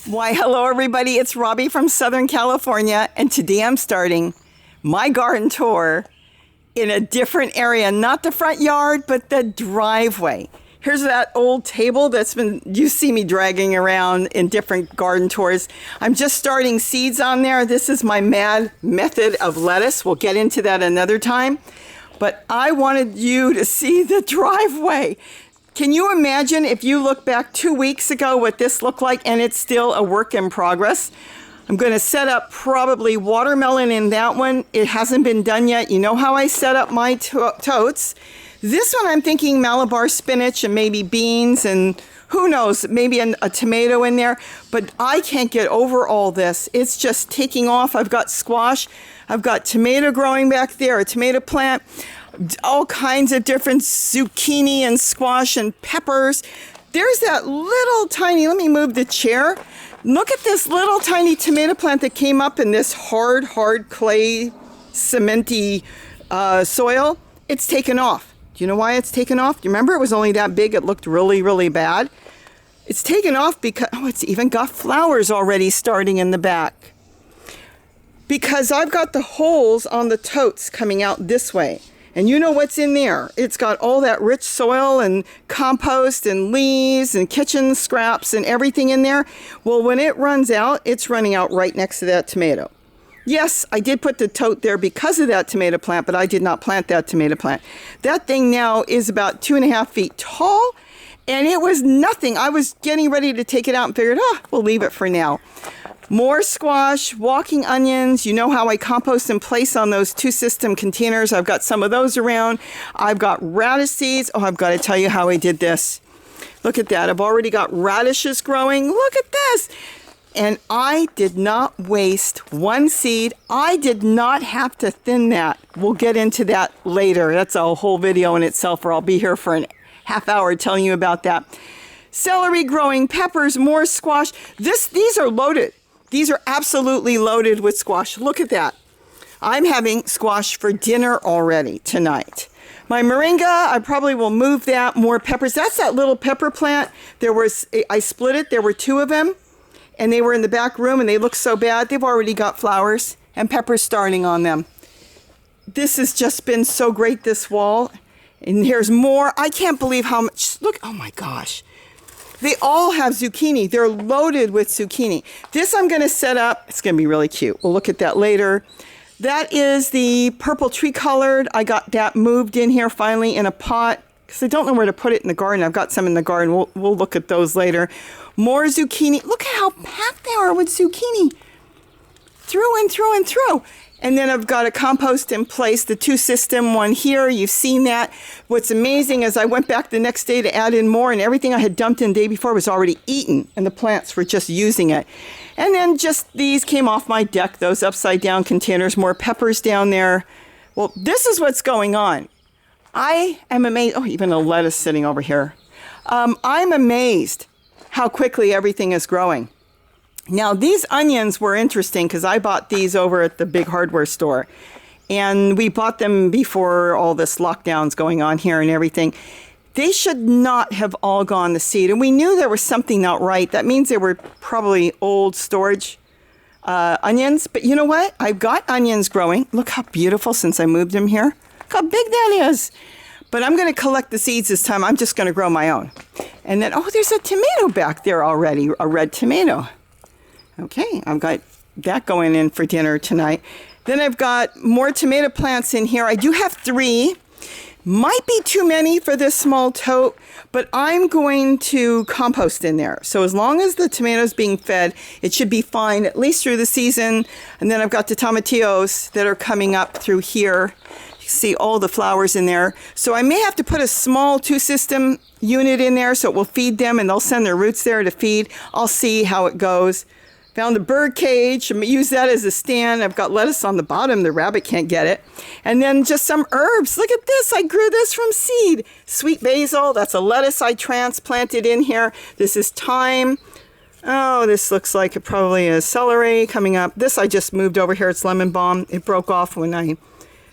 Why, hello everybody, it's Robbie from Southern California, and today I'm starting my garden tour in a different area, not the front yard, but the driveway. Here's that old table you see me dragging around in different garden tours. I'm just starting seeds on there. This is my mad method of lettuce. We'll get into that another time, but I wanted you to see the driveway. Can you imagine if you look back 2 weeks ago what this looked like, and it's still a work in progress? I'm going to set up probably watermelon in that one. It hasn't been done yet. You know how I set up my totes. This one I'm thinking Malabar spinach and maybe beans and who knows, maybe a tomato in there. But I can't get over all this. It's just taking off. I've got squash. I've got tomato growing back there, a tomato plant. All kinds of different zucchini and squash and peppers. There's that little tiny, let me move the chair. Look at this little tiny tomato plant that came up in this hard clay, cementy soil. It's taken off. Do you know why it's taken off? Do you remember it was only that big? It looked really bad. It's taken off because, it's even got flowers already starting in the back. Because I've got the holes on the totes coming out this way. And you know what's in there? It's got all that rich soil and compost and leaves and kitchen scraps and everything in there. Well, when it runs out, it's running out right next to that tomato. Yes, I did put the tote there because of that tomato plant, but I did not plant that tomato plant. That thing now is about 2.5 feet tall, and it was nothing. I was getting ready to take it out and figured, we'll leave it for now. More squash, walking onions. You know how I compost and place on those 2-system containers. I've got some of those around. I've got radish seeds. I've got to tell you how I did this. Look at that. I've already got radishes growing. Look at this. And I did not waste one seed. I did not have to thin that. We'll get into that later. That's a whole video in itself, or I'll be here for a half hour telling you about that. Celery growing, peppers, more squash. These are loaded. These are absolutely loaded with squash. Look at that. I'm having squash for dinner already tonight. My moringa, I probably will move that. More peppers. That's that little pepper plant. I split it. There were 2 of them, and they were in the back room, and they look so bad. They've already got flowers and peppers starting on them. This has just been so great this wall. And here's more. I can't believe how much. Look, oh my gosh. They all have zucchini. They're loaded with zucchini. This I'm going to set up. It's going to be really cute. We'll look at that later. That is the purple tree colored. I got that moved in here finally in a pot because I don't know where to put it in the garden. I've got some in the garden. We'll look at those later. More zucchini. Look at how packed they are with zucchini. Through and through and through. And then I've got a compost in place, the 2-system one here. You've seen that. What's amazing is I went back the next day to add in more, and everything I had dumped in the day before was already eaten, and the plants were just using it. And then just these came off my deck, those upside down containers, more peppers down there. Well, this is what's going on. I am amazed. Oh, even a lettuce sitting over here. I'm amazed how quickly everything is growing. Now, these onions were interesting because I bought these over at the big hardware store. And we bought them before all this lockdowns going on here and everything. They should not have all gone to seed. And we knew there was something not right. That means they were probably old storage onions. But you know what? I've got onions growing. Look how beautiful since I moved them here. Look how big that is. But I'm going to collect the seeds this time. I'm just going to grow my own. And then, there's a tomato back there already, a red tomato. Okay, I've got that going in for dinner tonight. Then I've got more tomato plants in here. I do have 3. Might be too many for this small tote, but I'm going to compost in there. So as long as the tomatoes being fed, it should be fine, at least through the season. And then I've got the tomatillos that are coming up through here. You see all the flowers in there. So I may have to put a small 2-system unit in there so it will feed them, and they'll send their roots there to feed. I'll see how it goes. Found a bird cage. I'm going to use that as a stand. I've got lettuce on the bottom. The rabbit can't get it. And then just some herbs. Look at this. I grew this from seed. Sweet basil. That's a lettuce I transplanted in here. This is thyme. Oh, this looks like it probably is celery coming up. This I just moved over here. It's lemon balm. It broke off when I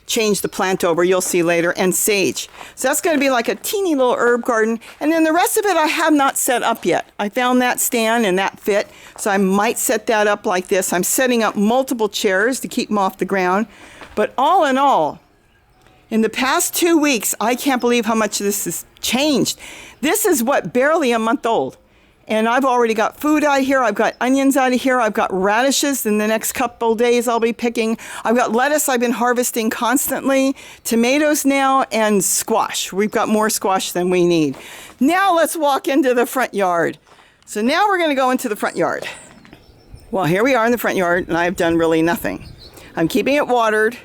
change the plant over, you'll see later, and sage. So that's going to be like a teeny little herb garden. And then the rest of it I have not set up yet. I found that stand and that fit, so I might set that up like this. I'm setting up multiple chairs to keep them off the ground. But all in all, in the past 2 weeks, I can't believe how much this has changed. This is barely a month old. And I've already got food out of here. I've got onions out of here. I've got radishes in the next couple days I'll be picking. I've got lettuce I've been harvesting constantly, tomatoes now, and squash. We've got more squash than we need. Now let's walk into the front yard. So now we're going to go into the front yard. Well, here we are in the front yard, and I've done really nothing. I'm keeping it watered.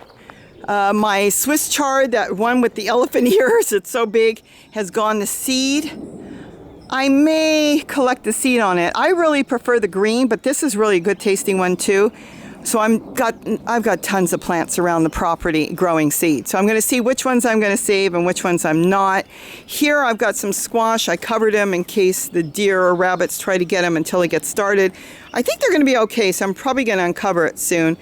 My Swiss chard, that one with the elephant ears, it's so big, has gone to seed. I may collect the seed on it. I really prefer the green, but this is really a good tasting one too. So I've got tons of plants around the property growing seed. So I'm going to see which ones I'm going to save and which ones I'm not. Here I've got some squash. I covered them in case the deer or rabbits try to get them until it gets started. I think they're going to be okay, so I'm probably going to uncover it soon.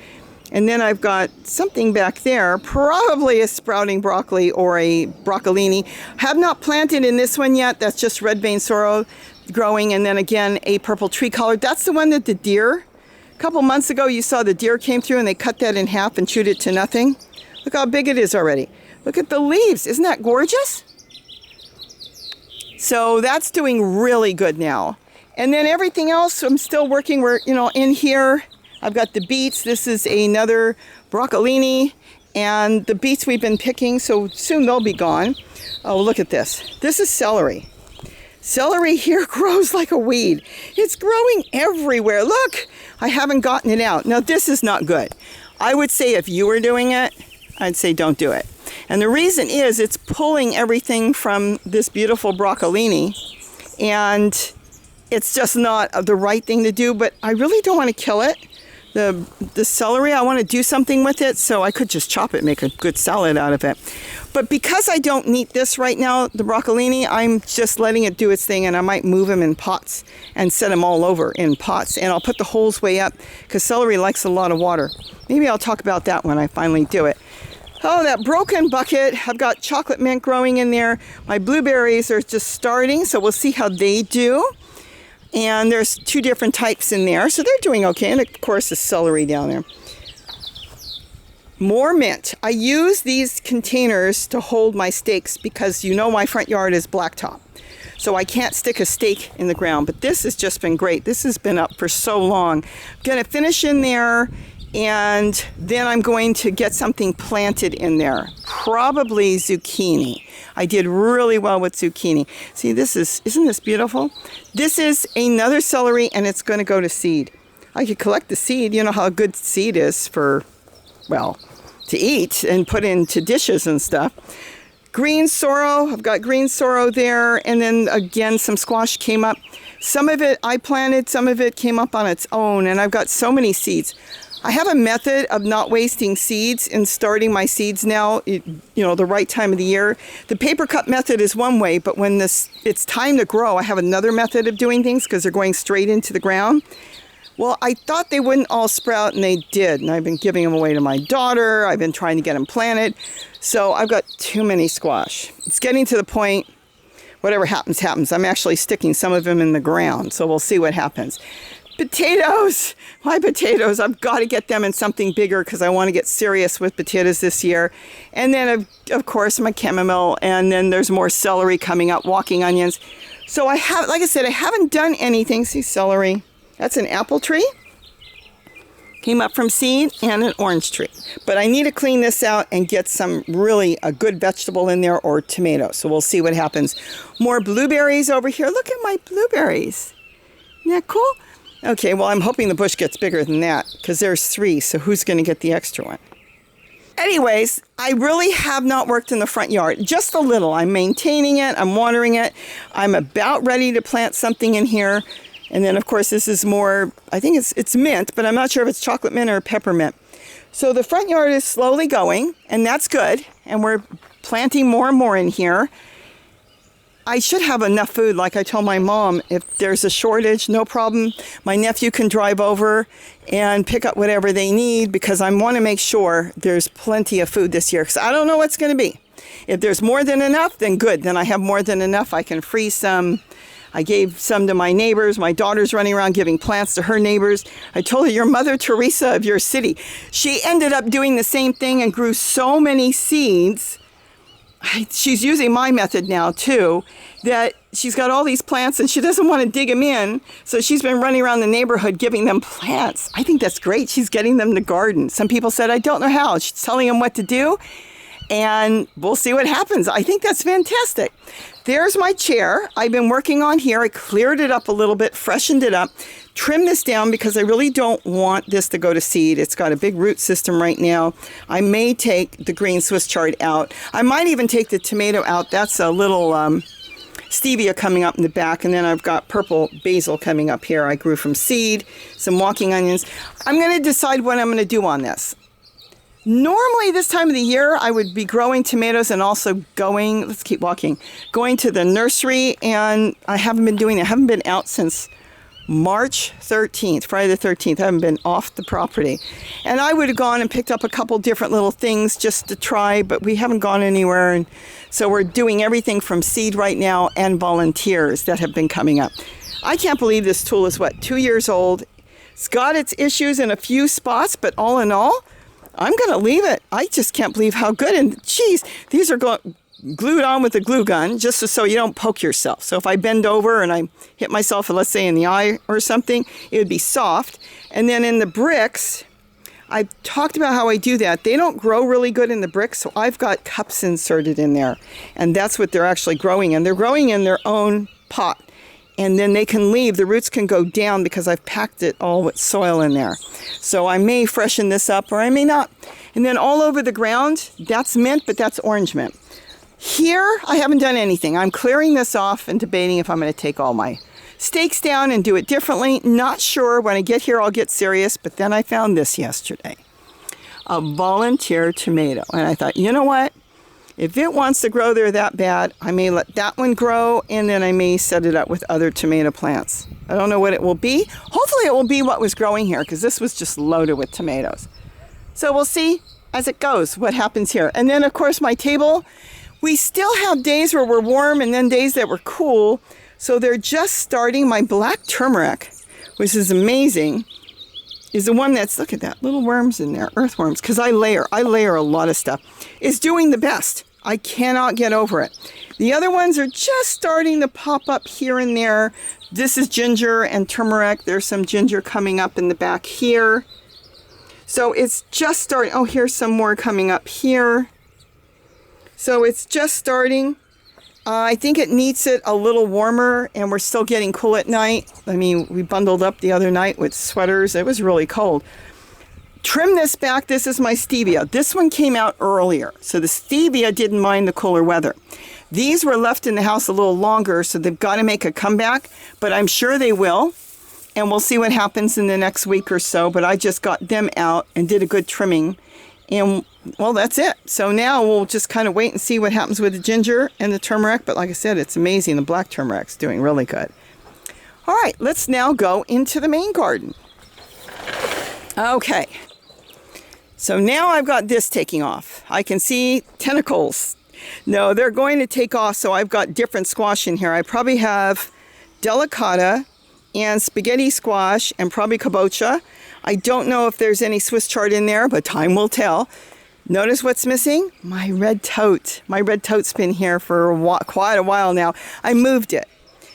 And then I've got something back there, probably a sprouting broccoli or a broccolini. Have not planted in this one yet. That's just red vein sorrel growing. And then again, a purple tree collar. That's the one that the deer, a couple months ago, you saw the deer came through and they cut that in half and chewed it to nothing. Look how big it is already. Look at the leaves. Isn't that gorgeous? So that's doing really good now. And then everything else, I'm still working. We're, in here. I've got the beets. This is another broccolini, and the beets we've been picking, so soon they'll be gone. Oh, look at this. This is celery. Celery here grows like a weed. It's growing everywhere. Look, I haven't gotten it out. Now, this is not good. I would say if you were doing it, I'd say don't do it. And the reason is it's pulling everything from this beautiful broccolini, and it's just not the right thing to do, but I really don't want to kill it. The celery, I want to do something with it, so I could just chop it, make a good salad out of it. But because I don't need this right now, the broccolini, I'm just letting it do its thing, and I might move them in pots and set them all over in pots. And I'll put the holes way up because celery likes a lot of water. Maybe I'll talk about that when I finally do it. Oh, that broken bucket. I've got chocolate mint growing in there. My blueberries are just starting, so we'll see how they do. And there's 2 different types in there, so they're doing okay. And of course, the celery down there. More mint. I use these containers to hold my stakes because my front yard is blacktop. So I can't stick a stake in the ground. But this has just been great. This has been up for so long. I'm going to finish in there, and then I'm going to get something planted in there. Probably zucchini. I did really well with zucchini. See, isn't this beautiful? This is another celery, and it's going to go to seed. I could collect the seed. You know how good seed is for, to eat and put into dishes and stuff. Green sorrel. I've got green sorrel there, and then again, some squash came up. Some of it I planted, some of it came up on its own, and I've got so many seeds. I have a method of not wasting seeds and starting my seeds now, the right time of the year. The paper cup method is one way, but when it's time to grow, I have another method of doing things because they're going straight into the ground. Well, I thought they wouldn't all sprout, and they did. And I've been giving them away to my daughter. I've been trying to get them planted. So I've got too many squash. It's getting to the point, whatever happens, happens. I'm actually sticking some of them in the ground, so we'll see what happens. Potatoes, my potatoes, I've got to get them in something bigger because I want to get serious with potatoes this year. And then, of course, my chamomile, and then there's more celery coming up, walking onions. So like I said, I haven't done anything. See, celery, that's an apple tree. Came up from seed, and an orange tree. But I need to clean this out and get a good vegetable in there or tomato. So we'll see what happens. More blueberries over here. Look at my blueberries. Isn't that cool? Okay, well, I'm hoping the bush gets bigger than that because there's 3, so who's going to get the extra one? Anyways, I really have not worked in the front yard, just a little. I'm maintaining it, I'm watering it. I'm about ready to plant something in here. And then, of course, this is more, I think it's mint, but I'm not sure if it's chocolate mint or peppermint. So the front yard is slowly going, and that's good. And we're planting more and more in here. I should have enough food. Like I told my mom, if there's a shortage, no problem. My nephew can drive over and pick up whatever they need because I want to make sure there's plenty of food this year because I don't know what's going to be. If there's more than enough, then good. Then I have more than enough. I can freeze some. I gave some to my neighbors. My daughter's running around giving plants to her neighbors. I told her, you're Mother Teresa of your city. She ended up doing the same thing and grew so many seeds. She's using my method now too, that she's got all these plants and she doesn't want to dig them in. So she's been running around the neighborhood giving them plants. I think that's great. She's getting them to garden. Some people said, I don't know how. She's telling them what to do. And we'll see what happens. I think that's fantastic. There's my chair. I've been working on here. I cleared it up a little bit, freshened it up, trimmed this down because I really don't want this to go to seed. It's got a big root system right now. I may take the green Swiss chard out. I might even take the tomato out. That's a little stevia coming up in the back. And then I've got purple basil coming up here. I grew from seed, some walking onions. I'm going to decide what I'm going to do on this. Normally this time of the year, I would be growing tomatoes and also going to the nursery, and I haven't been doing it. I haven't been out since March 13th, Friday the 13th. I haven't been off the property. And I would have gone and picked up a couple different little things just to try, but we haven't gone anywhere. And so we're doing everything from seed right now and volunteers that have been coming up. I can't believe this tool is, 2 years old. It's got its issues in a few spots, but all in all, I'm going to leave it. I just can't believe how good. And geez, these are glued on with a glue gun just so you don't poke yourself. So if I bend over and I hit myself, let's say in the eye or something, it would be soft. And then in the bricks, I've talked about how I do that. They don't grow really good in the bricks, so I've got cups inserted in there. And that's what they're actually growing in. They're growing in their own pot. And then they can leave, the roots can go down because I've packed it all with soil in there. So I may freshen this up or I may not. And then all over the ground, that's mint, but that's orange mint. Here, I haven't done anything. I'm clearing this off and debating if I'm going to take all my stakes down and do it differently. Not sure. When I get here, I'll get serious. But then I found this yesterday, a volunteer tomato. And I thought, you know what? If it wants to grow there that bad, I may let that one grow, and then I may set it up with other tomato plants. I don't know what it will be. Hopefully it will be what was growing here, because this was just loaded with tomatoes. So we'll see as it goes what happens here. And then, of course, my table, we still have days where we're warm and then days that were cool. So they're just starting. My black turmeric, which is amazing, is the one that's, look at that, little worms in there, earthworms, because I layer a lot of stuff, is doing the best. I cannot get over it. The other ones are just starting to pop up here and there. This is ginger and turmeric. There's some ginger coming up in the back here. So it's just starting. Oh, here's some more coming up here. So it's just starting. I think it needs it a little warmer, and we're still getting cool at night. I mean, we bundled up the other night with sweaters. It was really cold. Trim this back. This is my stevia. This one came out earlier, so the stevia didn't mind the cooler weather. These were left in the house a little longer, so they've got to make a comeback, but I'm sure they will, and we'll see what happens in the next week or so. But I just got them out and did a good trimming, and well, that's it. So now we'll just kind of wait and see what happens with the ginger and the turmeric. But like I said, it's amazing. The black turmeric's doing really good. All right, let's now go into the main garden. Okay. So now I've got this taking off. I can see tentacles. No, they're going to take off, so I've got different squash in here. I probably have delicata and spaghetti squash and probably kabocha. I don't know if there's any Swiss chard in there, but time will tell. Notice what's missing? My red tote. My red tote's been here for quite a while now. I moved it.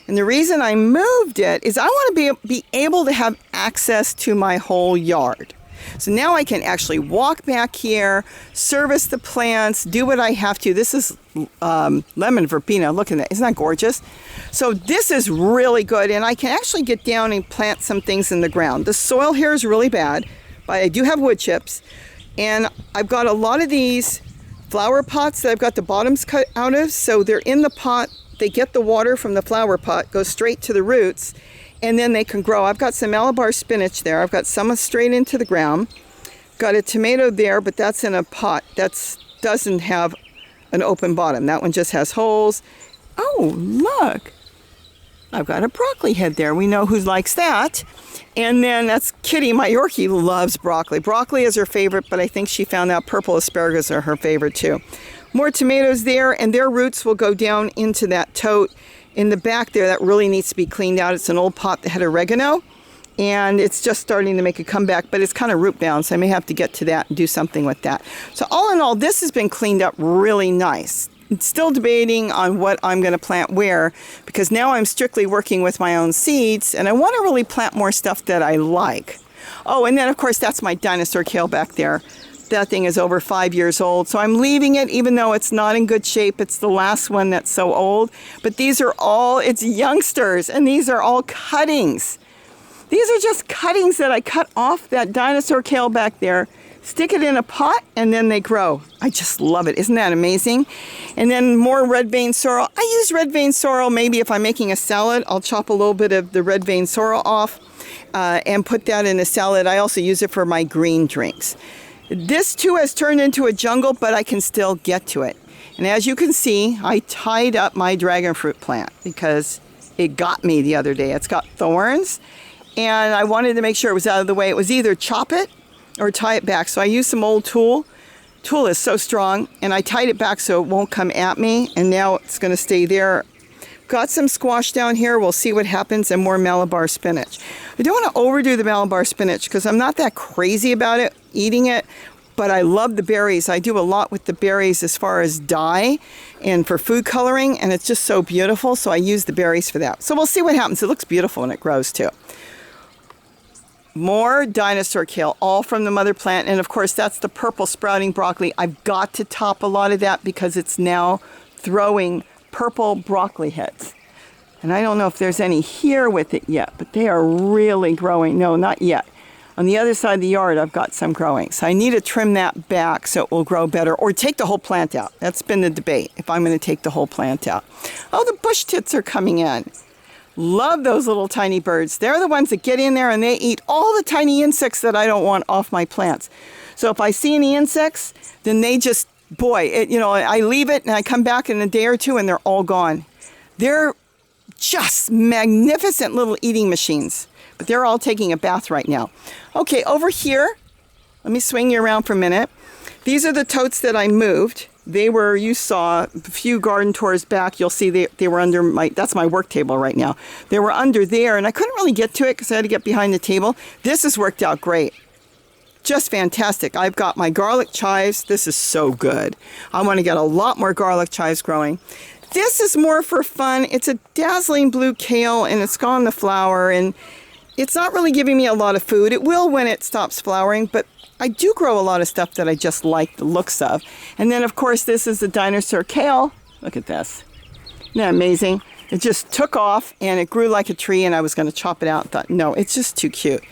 And the reason I moved it is I want to be able to have access to my whole yard. So now I can actually walk back here, service the plants, do what I have to. This is lemon verbena. Look at that. Isn't that gorgeous? So this is really good, and I can actually get down and plant some things in the ground. The soil here is really bad, but I do have wood chips, and I've got a lot of these flower pots that I've got the bottoms cut out of, so they're in the pot. They get the water from the flower pot, goes straight to the roots, and then they can grow. I've got some Malabar spinach there. I've got some straight into the ground. Got a tomato there, but that's in a pot. That doesn't have an open bottom. That one just has holes. Oh, look. I've got a broccoli head there. We know who likes that. And then that's Kitty, my Yorkie, loves broccoli. Broccoli is her favorite, but I think she found out purple asparagus are her favorite too. More tomatoes there, and their roots will go down into that tote in the back there. That really needs to be cleaned out. It's an old pot that had oregano, and it's just starting to make a comeback, but it's kind of root bound, so I may have to get to that and do something with that. So all in all, this has been cleaned up really nice. Still debating on what I'm going to plant where, because now I'm strictly working with my own seeds, and I want to really plant more stuff that I like. Oh, and then of course that's my dinosaur kale back there. That thing is over 5 years old, so I'm leaving it even though it's not in good shape. It's the last one that's so old, but these are all its youngsters, and these are all cuttings. These are just cuttings that I cut off that dinosaur kale back there. Stick it in a pot, and then they grow. I just love it. Isn't that amazing? And then more red vein sorrel. I use red vein sorrel maybe if I'm making a salad. I'll chop a little bit of the red vein sorrel off and put that in a salad. I also use it for my green drinks. This too has turned into a jungle, but I can still get to it. And as you can see, I tied up my dragon fruit plant because it got me the other day. It's got thorns, and I wanted to make sure it was out of the way. It was either chop it or tie it back. So I used some old tulle. Tulle is so strong, and I tied it back so it won't come at me, and now it's going to stay there. Got some squash down here. We'll see what happens, and more Malabar spinach. I don't want to overdo the Malabar spinach because I'm not that crazy about it, eating it, but I love the berries. I do a lot with the berries as far as dye and for food coloring, and it's just so beautiful, so I use the berries for that. So we'll see what happens. It looks beautiful when it grows too. More dinosaur kale, all from the mother plant. And of course, that's the purple sprouting broccoli. I've got to top a lot of that because it's now throwing purple broccoli heads. And I don't know if there's any here with it yet, but they are really growing. No, not yet. On the other side of the yard, I've got some growing. So I need to trim that back so it will grow better, or take the whole plant out. That's been the debate, if I'm going to take the whole plant out. Oh, the bush tits are coming in. Love those little tiny birds. They're the ones that get in there and they eat all the tiny insects that I don't want off my plants. So if I see any insects, then they just, I leave it and I come back in a day or two and they're all gone. They're just magnificent little eating machines, but they're all taking a bath right now. Okay, over here, let me swing you around for a minute. These are the totes that I moved. They were, you saw a few garden tours back, you'll see they were under that's my work table right now. They were under there, and I couldn't really get to it because I had to get behind the table. This has worked out great. Just fantastic. I've got my garlic chives. This is so good. I want to get a lot more garlic chives growing. This is more for fun. It's a dazzling blue kale, and it's gone the flower, and it's not really giving me a lot of food. It will when it stops flowering, but I do grow a lot of stuff that I just like the looks of. And then, of course, this is the dinosaur kale. Look at this. Isn't that amazing? It just took off, and it grew like a tree, and I was going to chop it out. Thought, no, it's just too cute.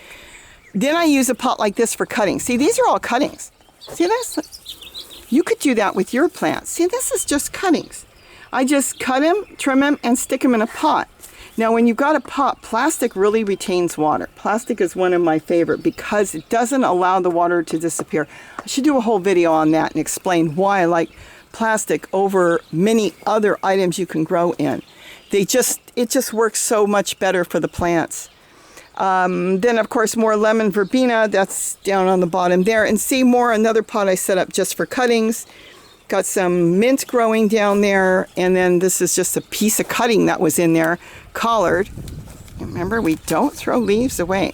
Then I use a pot like this for cutting. See, these are all cuttings. See this? You could do that with your plants. See, this is just cuttings. I just cut them, trim them, and stick them in a pot. Now, when you've got a pot, plastic really retains water. Plastic is one of my favorite because it doesn't allow the water to disappear. I should do a whole video on that and explain why I like plastic over many other items you can grow in. It just works so much better for the plants. Then, of course, more lemon verbena. That's down on the bottom there. And see more, another pot I set up just for cuttings. Got some mint growing down there, and then this is just a piece of cutting that was in there, collared. Remember, we don't throw leaves away.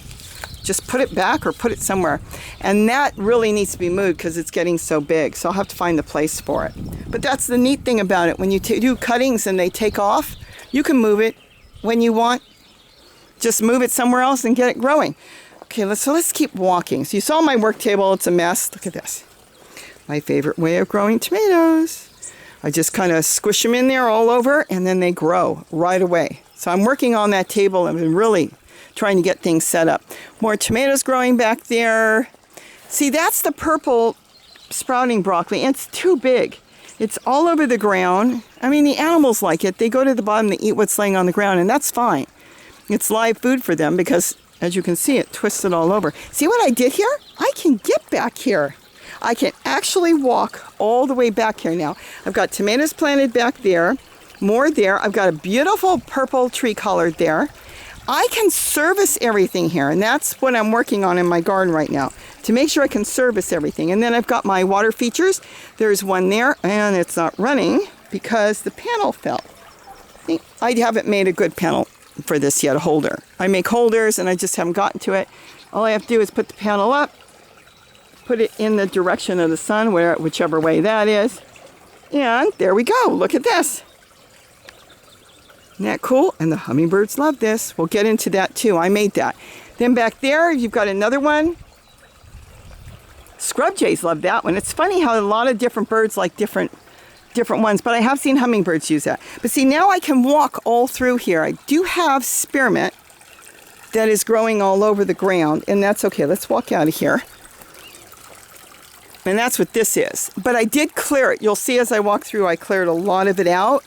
Just put it back or put it somewhere. And that really needs to be moved because it's getting so big, so I'll have to find the place for it. But that's the neat thing about it. When you do cuttings and they take off, you can move it when you want. Just move it somewhere else and get it growing. Okay, let's keep walking. So you saw my work table. It's a mess. Look at this. My favorite way of growing tomatoes. I just kind of squish them in there all over, and then they grow right away. So I'm working on that table and really trying to get things set up. More tomatoes growing back there. See, that's the purple sprouting broccoli. It's too big. It's all over the ground. I mean, the animals like it. They go to the bottom, they eat what's laying on the ground, and that's fine. It's live food for them because, as you can see, it twists it all over. See what I did here? I can get back here. I can actually walk all the way back here now. I've got tomatoes planted back there. More there. I've got a beautiful purple tree collar there. I can service everything here, and that's what I'm working on in my garden right now, to make sure I can service everything. And then I've got my water features. There's one there, and it's not running because the panel fell. I haven't made a good panel for this yet, a holder. I make holders, and I just haven't gotten to it. All I have to do is put the panel up, put it in the direction of the sun, whichever way that is, and there we go. Look at this. Isn't that cool? And the hummingbirds love this. We'll get into that too. I made that. Then back there, you've got another one. Scrub jays love that one. It's funny how a lot of different birds like different ones, but I have seen hummingbirds use that. But see, now I can walk all through here. I do have spearmint that is growing all over the ground, and that's okay. Let's walk out of here. And that's what this is. But I did clear it. You'll see as I walk through, I cleared a lot of it out,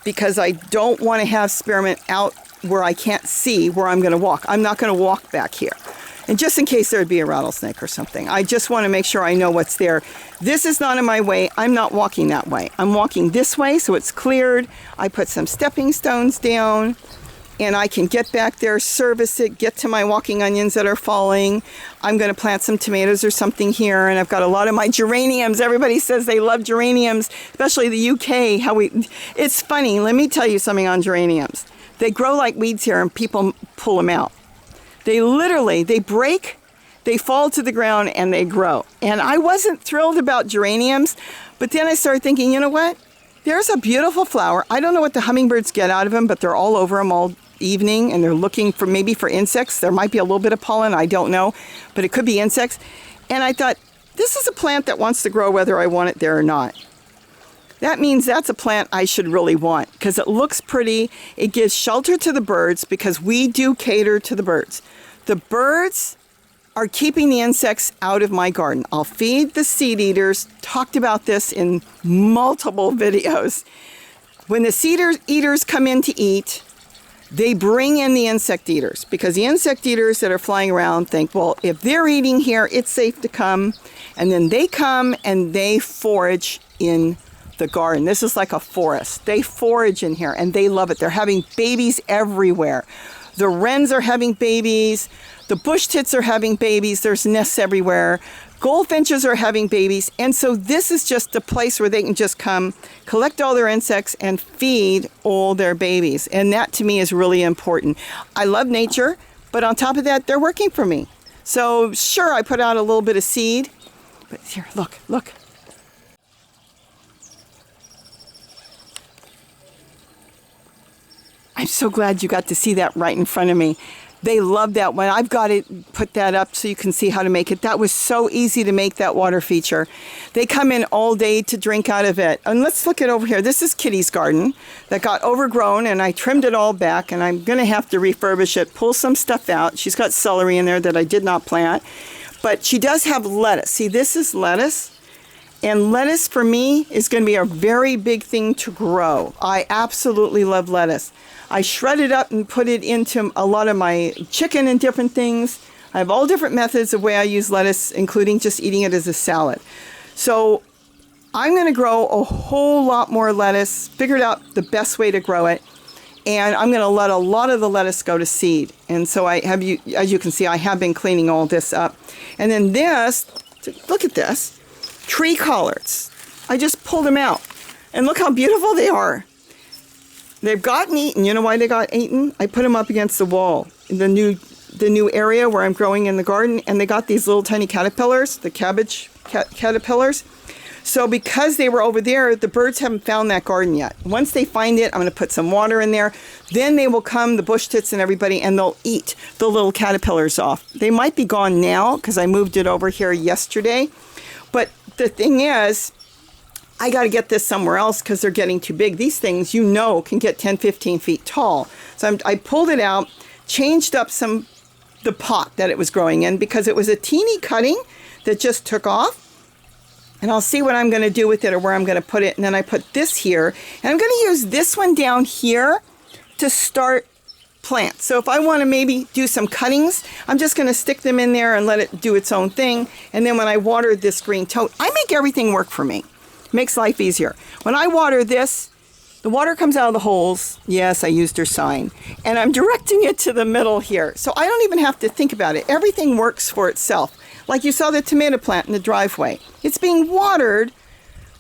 because I don't want to have spearmint out where I can't see where I'm going to walk. I'm not going to walk back here. And just in case there'd be a rattlesnake or something, I just want to make sure I know what's there. This is not in my way. I'm not walking that way. I'm walking this way, so it's cleared. I put some stepping stones down, and I can get back there, service it, get to my walking onions that are falling. I'm going to plant some tomatoes or something here, and I've got a lot of my geraniums. Everybody says they love geraniums, especially the UK. It's funny. Let me tell you something on geraniums. They grow like weeds here, and people pull them out. They break, they fall to the ground, and they grow. And I wasn't thrilled about geraniums, but then I started thinking, you know what? There's a beautiful flower. I don't know what the hummingbirds get out of them, but they're all over them all evening, and they're looking for maybe for insects. There might be a little bit of pollen, I don't know, but it could be insects. And I thought, this is a plant that wants to grow whether I want it there or not. That means that's a plant I should really want, because it looks pretty. It gives shelter to the birds, because we do cater to the birds. The birds are keeping the insects out of my garden. I'll feed the seed eaters. Talked about this in multiple videos. When the seed eaters come in to eat, they bring in the insect eaters, because the insect eaters that are flying around think, well, if they're eating here, it's safe to come. And then they come and they forage in the garden. This is like a forest. They forage in here and they love it. They're having babies everywhere. The wrens are having babies. The bush tits are having babies. There's nests everywhere. Goldfinches are having babies. And so this is just a place where they can just come, collect all their insects, and feed all their babies. And that to me is really important. I love nature, but on top of that, they're working for me. So sure, I put out a little bit of seed, but here, look. I'm so glad you got to see that right in front of me. They love that one. I've got it, put that up so you can see how to make it. That was so easy to make, that water feature. They come in all day to drink out of it. And let's look at over here. This is Kitty's garden that got overgrown, and I trimmed it all back, and I'm going to have to refurbish it, pull some stuff out. She's got celery in there that I did not plant. But she does have lettuce. See, this is lettuce. And lettuce for me is going to be a very big thing to grow. I absolutely love lettuce. I shred it up and put it into a lot of my chicken and different things. I have all different methods of way I use lettuce, including just eating it as a salad. So I'm going to grow a whole lot more lettuce, figured out the best way to grow it. And I'm going to let a lot of the lettuce go to seed. And so I have, as you can see, I have been cleaning all this up. And then this, look at this. Tree collards. I just pulled them out. And look how beautiful they are. They've gotten eaten. You know why they got eaten? I put them up against the wall in the new area where I'm growing in the garden, and they got these little tiny caterpillars, the cabbage caterpillars. So because they were over there, the birds haven't found that garden yet. Once they find it, I'm going to put some water in there. Then they will come, the bush tits and everybody, and they'll eat the little caterpillars off. They might be gone now because I moved it over here yesterday. But the thing is, I got to get this somewhere else because they're getting too big. These things, you know, can get 10, 15 feet tall. So I pulled it out, changed up the pot that it was growing in because it was a teeny cutting that just took off. And I'll see what I'm going to do with it or where I'm going to put it. And then I put this here. And I'm going to use this one down here to start plants. So if I want to maybe do some cuttings, I'm just going to stick them in there and let it do its own thing. And then when I water this green tote, I make everything work for me. Makes life easier. When I water this, The water comes out of the holes. Yes, I used her sign. And I'm directing it to the middle here. So I don't even have to think about it. Everything works for itself. Like you saw the tomato plant in the driveway. It's being watered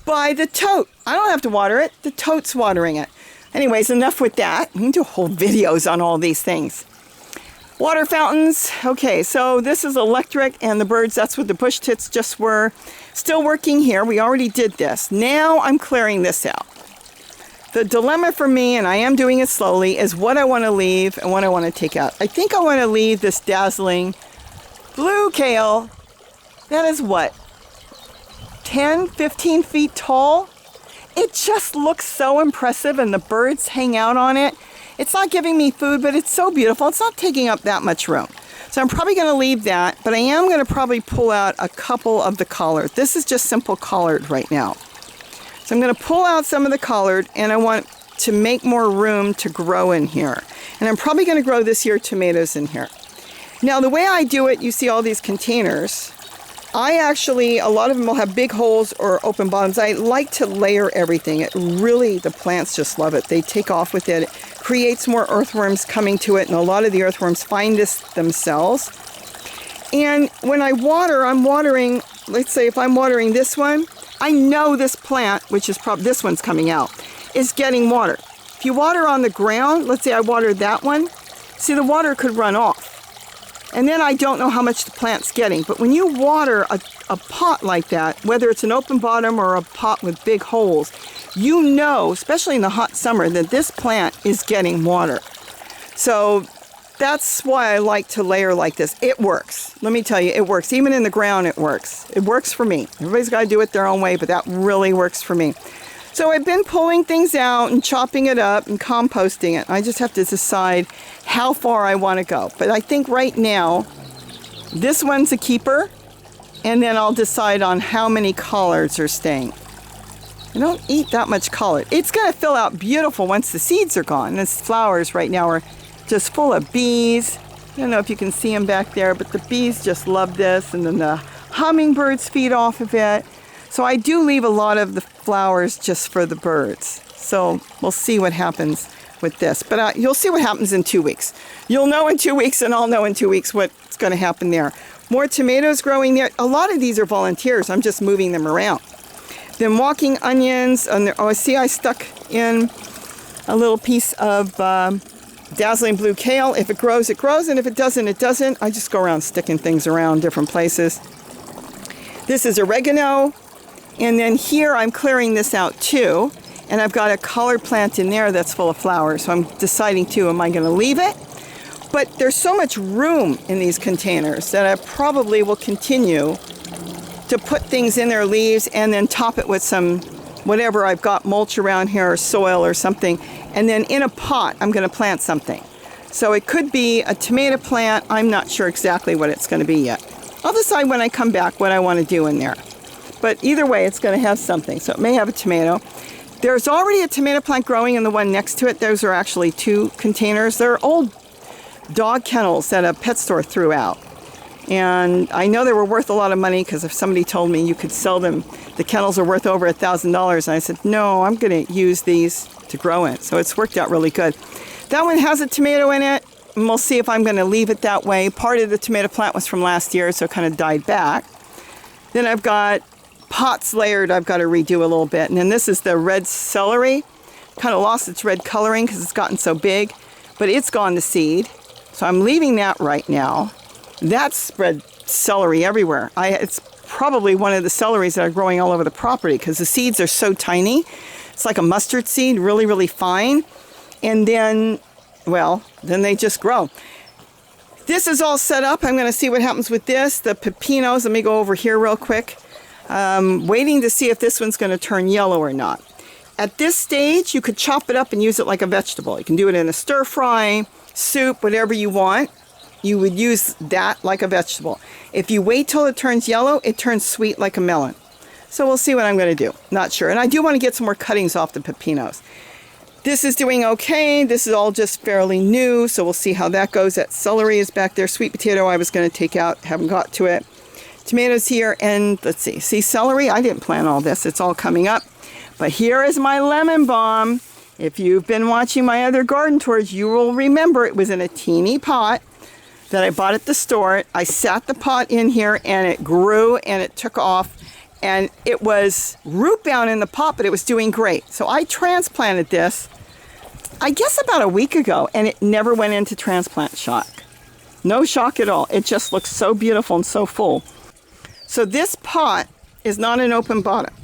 by the tote. I don't have to water it. The tote's watering it. Anyways, enough with that. We can do whole videos on all these things. Water fountains. Okay, so this is electric, and the birds, that's what the bush tits just were. Still working here. We already did this. Now I'm clearing this out. The dilemma for me, and I am doing it slowly, is what I want to leave and what I want to take out. I think I want to leave this dazzling blue kale. That is what? 10, 15 feet tall? It just looks so impressive, and the birds hang out on it. It's not giving me food, but it's so beautiful. It's not taking up that much room. So I'm probably going to leave that, but I am going to probably pull out a couple of the collard. This is just simple collard right now. So I'm going to pull out some of the collard, and I want to make more room to grow in here. And I'm probably going to grow this year tomatoes in here. Now, the way I do it, you see all these containers. I actually, a lot of them will have big holes or open bottoms. I like to layer everything. It really, the plants just love it. They take off with it. It creates more earthworms coming to it, and a lot of the earthworms find this themselves. And when I water, I'm watering, let's say if I'm watering this one, I know this plant, which is probably, this one's coming out, is getting water. If you water on the ground, let's say I watered that one, see the water could run off. And then I don't know how much the plant's getting. But when you water a pot like that, whether it's an open bottom or a pot with big holes, you know, especially in the hot summer, that this plant is getting water. So that's why I like to layer like this. It works. Let me tell you, it works. Even in the ground, it works. It works for me. Everybody's got to do it their own way, but that really works for me. So I've been pulling things out and chopping it up and composting it. I just have to decide how far I want to go. But I think right now, this one's a keeper, and then I'll decide on how many collards are staying. I don't eat that much collard. It's going to fill out beautiful once the seeds are gone. Its flowers right now are just full of bees. I don't know if you can see them back there, but the bees just love this, and then the hummingbirds feed off of it. So I do leave a lot of the flowers just for the birds. So we'll see what happens with this. But you'll see what happens in 2 weeks. You'll know in 2 weeks, and I'll know in 2 weeks what's going to happen there. More tomatoes growing there. A lot of these are volunteers. I'm just moving them around. Then walking onions. Oh, see, I stuck in a little piece of dazzling blue kale. If it grows, it grows. And if it doesn't, it doesn't. I just go around sticking things around different places. This is oregano. And then here I'm clearing this out too. And I've got a collard plant in there that's full of flowers. So I'm deciding too, am I going to leave it? But there's so much room in these containers that I probably will continue to put things in their leaves and then top it with some whatever I've got, mulch around here or soil or something. And then in a pot, I'm going to plant something. So it could be a tomato plant. I'm not sure exactly what it's going to be yet. I'll decide when I come back what I want to do in there. But either way, it's going to have something. So it may have a tomato. There's already a tomato plant growing in the one next to it. Those are actually 2 containers. They're old dog kennels that a pet store threw out. And I know they were worth a lot of money because if somebody told me you could sell them, the kennels are worth over $1,000. And I said, no, I'm going to use these to grow in. So it's worked out really good. That one has a tomato in it. And we'll see if I'm going to leave it that way. Part of the tomato plant was from last year, so it kind of died back. Then I've got pots layered I've got to redo a little bit. And then this is the red celery. Kind of lost its red coloring because it's gotten so big, but it's gone to seed. So I'm leaving that right now. That's spread celery everywhere. It's probably one of the celeries that are growing all over the property because the seeds are so tiny. It's like a mustard seed, really, really fine. And then, well, then they just grow. This is all set up. I'm going to see what happens with this. The pepinos, let me go over here real quick. Waiting to see if this one's going to turn yellow or not. At this stage, you could chop it up and use it like a vegetable. You can do it in a stir fry, soup, whatever you want. You would use that like a vegetable. If you wait till it turns yellow, it turns sweet like a melon. So we'll see what I'm going to do. Not sure. And I do want to get some more cuttings off the pepinos. This is doing okay. This is all just fairly new, so we'll see how that goes. That celery is back there. Sweet potato I was going to take out. Haven't got to it. Tomatoes here, and let's see. See, celery? I didn't plant all this. It's all coming up. But here is my lemon balm. If you've been watching my other garden tours, you will remember it was in a teeny pot that I bought at the store. I sat the pot in here and it grew and it took off, and it was root bound in the pot, but it was doing great. So I transplanted this, I guess about a week ago, and it never went into transplant shock. No shock at all. It just looks so beautiful and so full. So this pot is not an open bottom.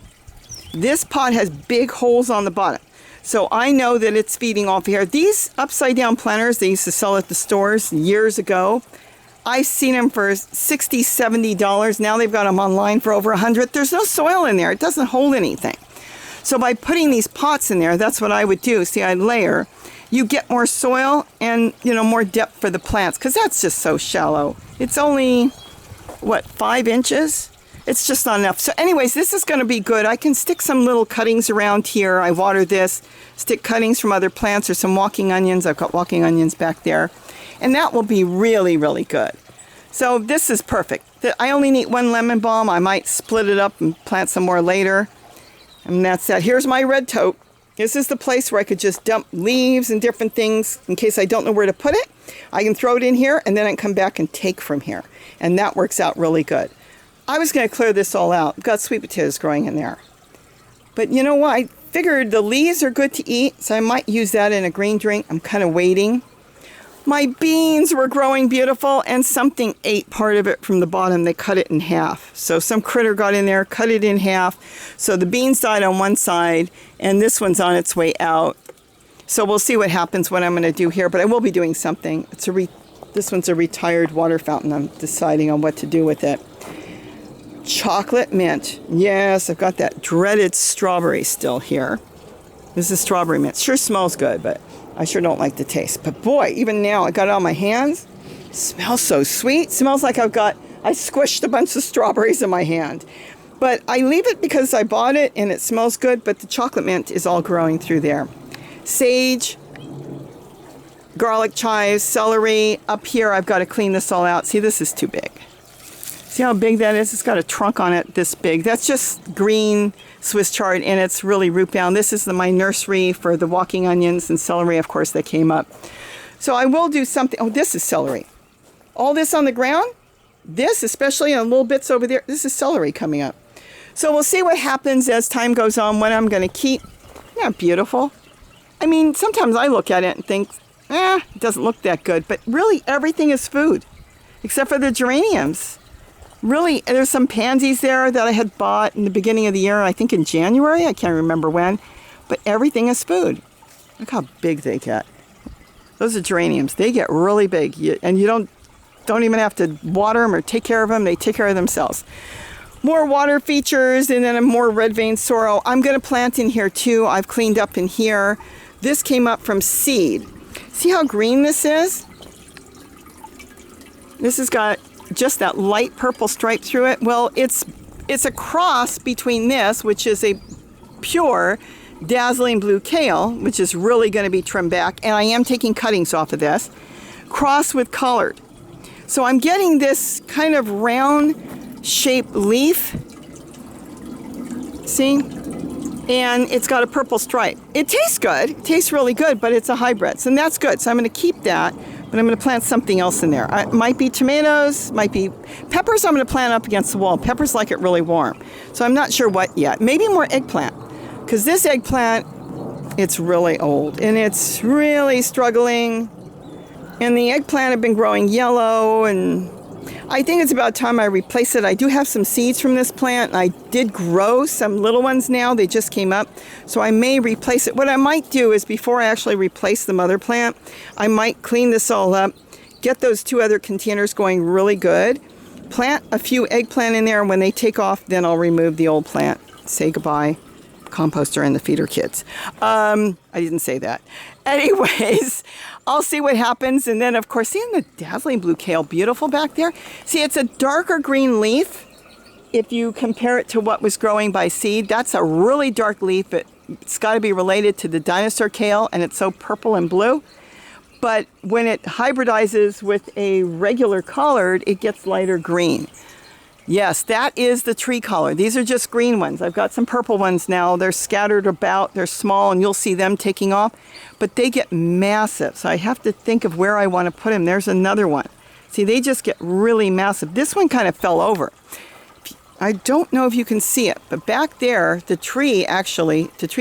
This pot has big holes on the bottom. So I know that it's feeding off here. These upside down planters they used to sell at the stores years ago, I've seen them for $60, $70. Now they've got them online for over $100. There's no soil in there. It doesn't hold anything. So by putting these pots in there, that's what I would do. See, I'd layer. You get more soil and, more depth for the plants, because that's just so shallow. It's only, 5 inches? It's just not enough. So anyways, this is going to be good. I can stick some little cuttings around here. I water this, stick cuttings from other plants or some walking onions. I've got walking onions back there. And that will be really, really good. So this is perfect. I only need 1 lemon balm. I might split it up and plant some more later. And that's that. Here's my red tote. This is the place where I could just dump leaves and different things in case I don't know where to put it. I can throw it in here and then I can come back and take from here. And that works out really good. I was going to clear this all out. I've got sweet potatoes growing in there. But you know what? I figured the leaves are good to eat, so I might use that in a green drink. I'm kind of waiting. My beans were growing beautiful, and something ate part of it from the bottom. They cut it in half. So some critter got in there, cut it in half. So the beans died on one side, and this one's on its way out. So we'll see what happens, what I'm going to do here. But I will be doing something. This one's a retired water fountain. I'm deciding on what to do with it. Chocolate mint. Yes, I've got that dreaded strawberry still here. This is strawberry mint. Sure smells good, but I sure don't like the taste. But boy, even now I got it on my hands. It smells so sweet. Smells like I squished a bunch of strawberries in my hand. But I leave it because I bought it and it smells good, but the chocolate mint is all growing through there. Sage, garlic chives, celery. Up here I've got to clean this all out. See, this is too big. See how big that is? It's got a trunk on it this big. That's just green Swiss chard, and it's really root bound. This is my nursery for the walking onions and celery, of course, that came up. So I will do something. Oh, this is celery. All this on the ground, this, especially on little bits over there, this is celery coming up. So we'll see what happens as time goes on, what I'm going to keep. Yeah, beautiful. I mean, sometimes I look at it and think, it doesn't look that good. But really, everything is food, except for the geraniums. Really, there's some pansies there that I had bought in the beginning of the year, I think in January, I can't remember when, but everything is food. Look how big they get. Those are geraniums. They get really big, and you don't even have to water them or take care of them. They take care of themselves. More water features, and then a more red vein sorrel. I'm going to plant in here too. I've cleaned up in here. This came up from seed. See how green this is? This has got just that light purple stripe through it. Well, it's a cross between this, which is a pure dazzling blue kale, which is really going to be trimmed back, and I am taking cuttings off of this, cross with collard. So I'm getting this kind of round shaped leaf. See? And it's got a purple stripe. It tastes good. It tastes really good, but it's a hybrid, and that's good. So I'm going to keep that. But I'm going to plant something else in there. It might be tomatoes, might be peppers. I'm going to plant up against the wall. Peppers like it really warm. So I'm not sure what yet. Maybe more eggplant. Because this eggplant, it's really old. And it's really struggling. And the eggplant have been growing yellow. And I think it's about time I replace it. I do have some seeds from this plant. And I did grow some little ones now. They just came up. So I may replace it. What I might do is before I actually replace the mother plant, I might clean this all up, get those 2 other containers going really good, plant a few eggplant in there, and when they take off, then I'll remove the old plant. Say goodbye, composter and the feeder kids. I didn't say that. Anyways, I'll see what happens. And then, of course, seeing the dazzling blue kale, beautiful back there. See, it's a darker green leaf. If you compare it to what was growing by seed, that's a really dark leaf. It's got to be related to the dinosaur kale, and it's so purple and blue. But when it hybridizes with a regular collard, it gets lighter green. Yes, that is the tree collar. These are just green ones. I've got some purple ones now. They're scattered about. They're small, and you'll see them taking off. But they get massive, so I have to think of where I want to put them. There's another one. See, they just get really massive. This one kind of fell over. I don't know if you can see it, but back there, the tree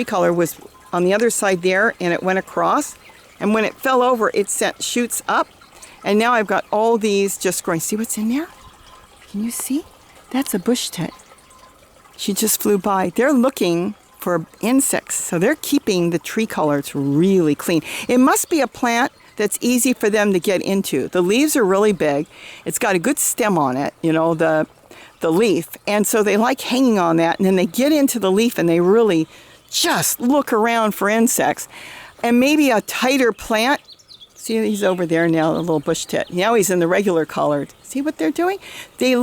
collar was on the other side there, and it went across. And when it fell over, it sent shoots up. And now I've got all these just growing. See what's in there? Can you see? That's a bush tit. She just flew by. They're looking for insects, so they're keeping the tree colors really clean. It must be a plant that's easy for them to get into. The leaves are really big. It's got a good stem on it, you know, the leaf. And so they like hanging on that, and then they get into the leaf and they really just look around for insects. And maybe a tighter plant. See, he's over there now, the little bush tit. Now he's in the regular colored. See what they're doing? They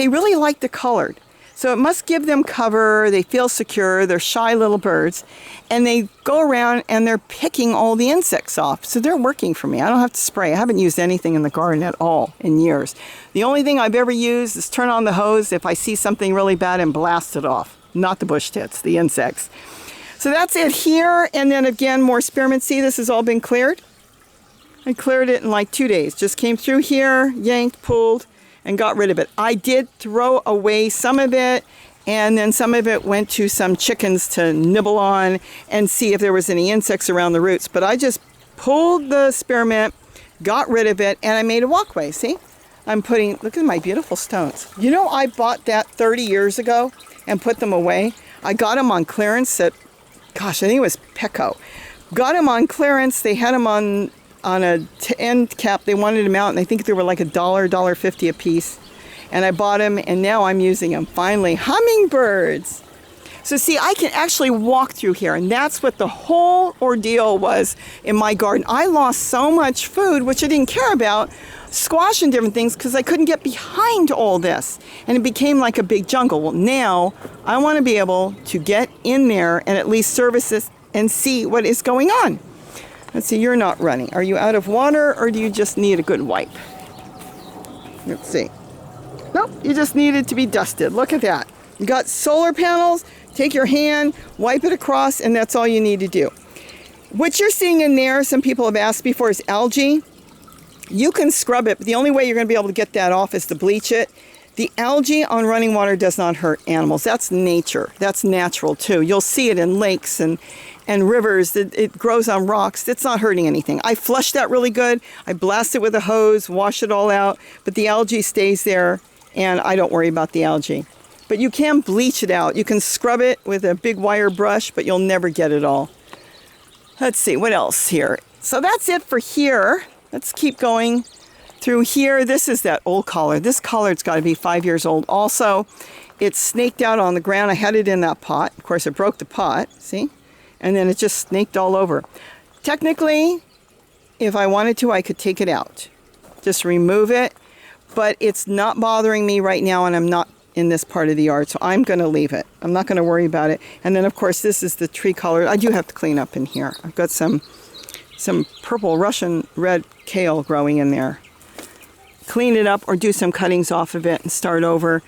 really like the colored. So it must give them cover. They feel secure. They're shy little birds. And they go around and they're picking all the insects off. So they're working for me. I don't have to spray. I haven't used anything in the garden at all in years. The only thing I've ever used is turn on the hose if I see something really bad and blast it off. Not the bush tits, the insects. So that's it here. And then again, more spearmint. See, this has all been cleared. I cleared it in like 2 days. Just came through here, yanked, pulled, and got rid of it. I did throw away some of it, and then some of it went to some chickens to nibble on and see if there was any insects around the roots. But I just pulled the spearmint, got rid of it, and I made a walkway. See? Look at my beautiful stones. You know, I bought that 30 years ago and put them away. I got them on clearance at, gosh, I think it was Petco. Got them on clearance. They had them on a end cap. They wanted them out, and I think they were like $1.50 a piece. And I bought them, and now I'm using them. Finally, hummingbirds. So see, I can actually walk through here, and that's what the whole ordeal was in my garden. I lost so much food, which I didn't care about, squash and different things, because I couldn't get behind all this. And it became like a big jungle. Well, now I want to be able to get in there and at least service this and see what is going on. Let's see, you're not running. Are you out of water, or do you just need a good wipe? Let's see. Nope, you just needed to be dusted. Look at that. You got solar panels. Take your hand, wipe it across, and that's all you need to do. What you're seeing in there, some people have asked before, is algae. You can scrub it, but the only way you're going to be able to get that off is to bleach it. The algae on running water does not hurt animals. That's nature. That's natural, too. You'll see it in lakes and rivers. It grows on rocks. It's not hurting anything. I flush that really good. I blast it with a hose, wash it all out, but the algae stays there, and I don't worry about the algae. But you can bleach it out. You can scrub it with a big wire brush, but you'll never get it all. Let's see, what else here? So that's it for here. Let's keep going through here. This is that old collar. This collar's got to be 5 years old also. It's snaked out on the ground. I had it in that pot. Of course, it broke the pot, see? And then it just snaked all over. Technically, if I wanted to, I could take it out. Just remove it. But it's not bothering me right now, and I'm not in this part of the yard, so I'm going to leave it. I'm not going to worry about it. And then, of course, this is the tree collar. I do have to clean up in here. I've got some purple Russian red kale growing in there. Clean it up or do some cuttings off of it and start over.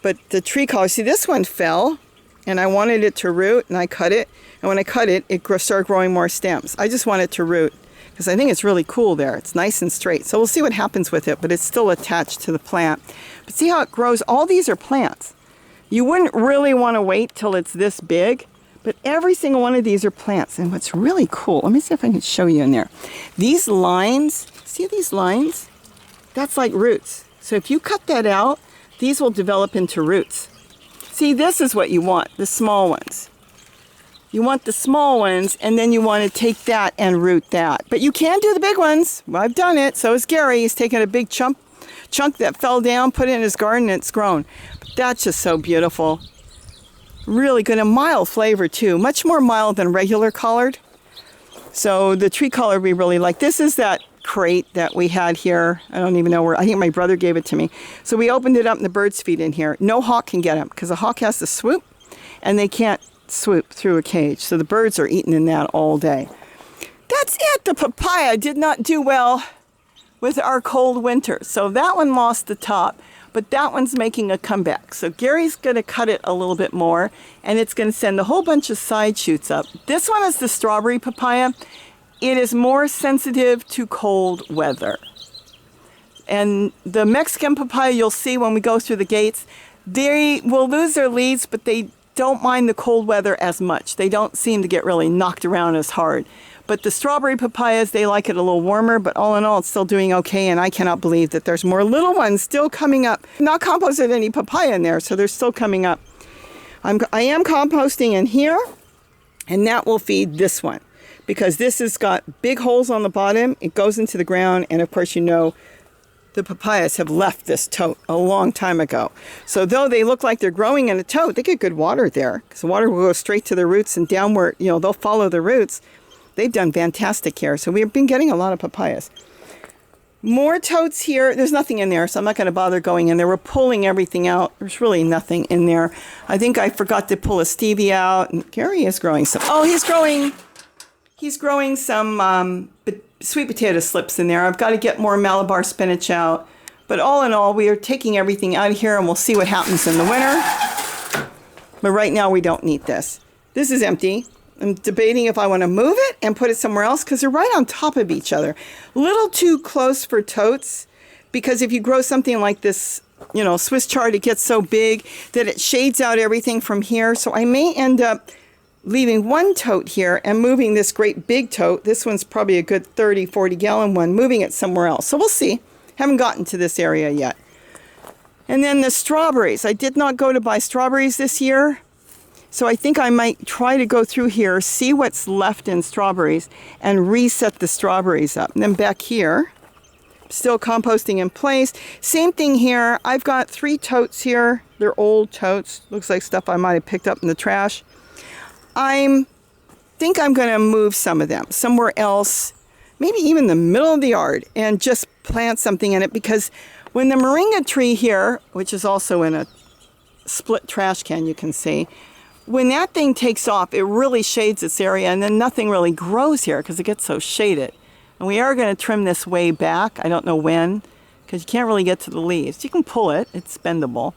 But the tree collar, see, this one fell, and I wanted it to root, and I cut it. And when I cut it, it started growing more stems. I just want it to root because I think it's really cool there. It's nice and straight. So we'll see what happens with it, but it's still attached to the plant. But see how it grows? All these are plants. You wouldn't really want to wait till it's this big, but every single one of these are plants. And what's really cool, let me see if I can show you in there. These lines, see these lines? That's like roots. So if you cut that out, these will develop into roots. See, this is what you want, the small ones. You want the small ones, and then you want to take that and root that. But you can do the big ones. Well, I've done it. So is Gary. He's taken a big chunk that fell down, put it in his garden, and it's grown. But that's just so beautiful. Really good. A mild flavor, too. Much more mild than regular collard. So the tree collard we really like. This is that crate that we had here. I don't even know where. I think my brother gave it to me. So we opened it up, and the birds feed in here. No hawk can get them because the hawk has to swoop, and they can't swoop through a cage. So the birds are eating in that all day. That's it. The papaya did not do well with our cold winter. So that one lost the top. but that one's making a comeback. So Gary's going to cut it a little bit more, and it's going to send a whole bunch of side shoots up. This one is the strawberry papaya. It is more sensitive to cold weather. And the Mexican papaya, you'll see when we go through the gates, they will lose their leaves, but they don't mind the cold weather as much. They don't seem to get really knocked around as hard. But the strawberry papayas, they like it a little warmer, but all in all, it's still doing okay, and I cannot believe that there's more little ones still coming up. Not composted any papaya in there, so they're still coming up. I am composting in here, and that will feed this one, because this has got big holes on the bottom. It goes into the ground, and of course, you know, the papayas have left this tote a long time ago. So though they look like they're growing in a tote, they get good water there, because the water will go straight to the roots and downward, you know, they'll follow the roots. They've done fantastic here. So we've been getting a lot of papayas. More totes here. There's nothing in there, so I'm not going to bother going in there. We're pulling everything out. There's really nothing in there. I think I forgot to pull a stevia out. And Gary is growing some. Oh, he's growing some sweet potato slips in there. I've got to get more Malabar spinach out. But all in all, we are taking everything out of here, and we'll see what happens in the winter. But right now, we don't need this. This is empty. I'm debating if I want to move it and put it somewhere else, because they're right on top of each other. A little too close for totes, because if you grow something like this, you know, Swiss chard, it gets so big that it shades out everything from here. So I may end up leaving one tote here and moving this great big tote. This one's probably a good 30, 40 gallon one, moving it somewhere else. So we'll see. Haven't gotten to this area yet. And then the strawberries. I did not go to buy strawberries this year. So I think I might try to go through here, see what's left in strawberries, and reset the strawberries up. And then back here, still composting in place. Same thing here. I've got 3 totes here. They're old totes. Looks like stuff I might have picked up in the trash. I think I'm going to move some of them somewhere else, maybe even the middle of the yard, and just plant something in it, because when the moringa tree here, which is also in a split trash can, you can see, when that thing takes off, it really shades this area, and then nothing really grows here because it gets so shaded. And we are going to trim this way back. I don't know when, because you can't really get to the leaves. You can pull it. It's bendable.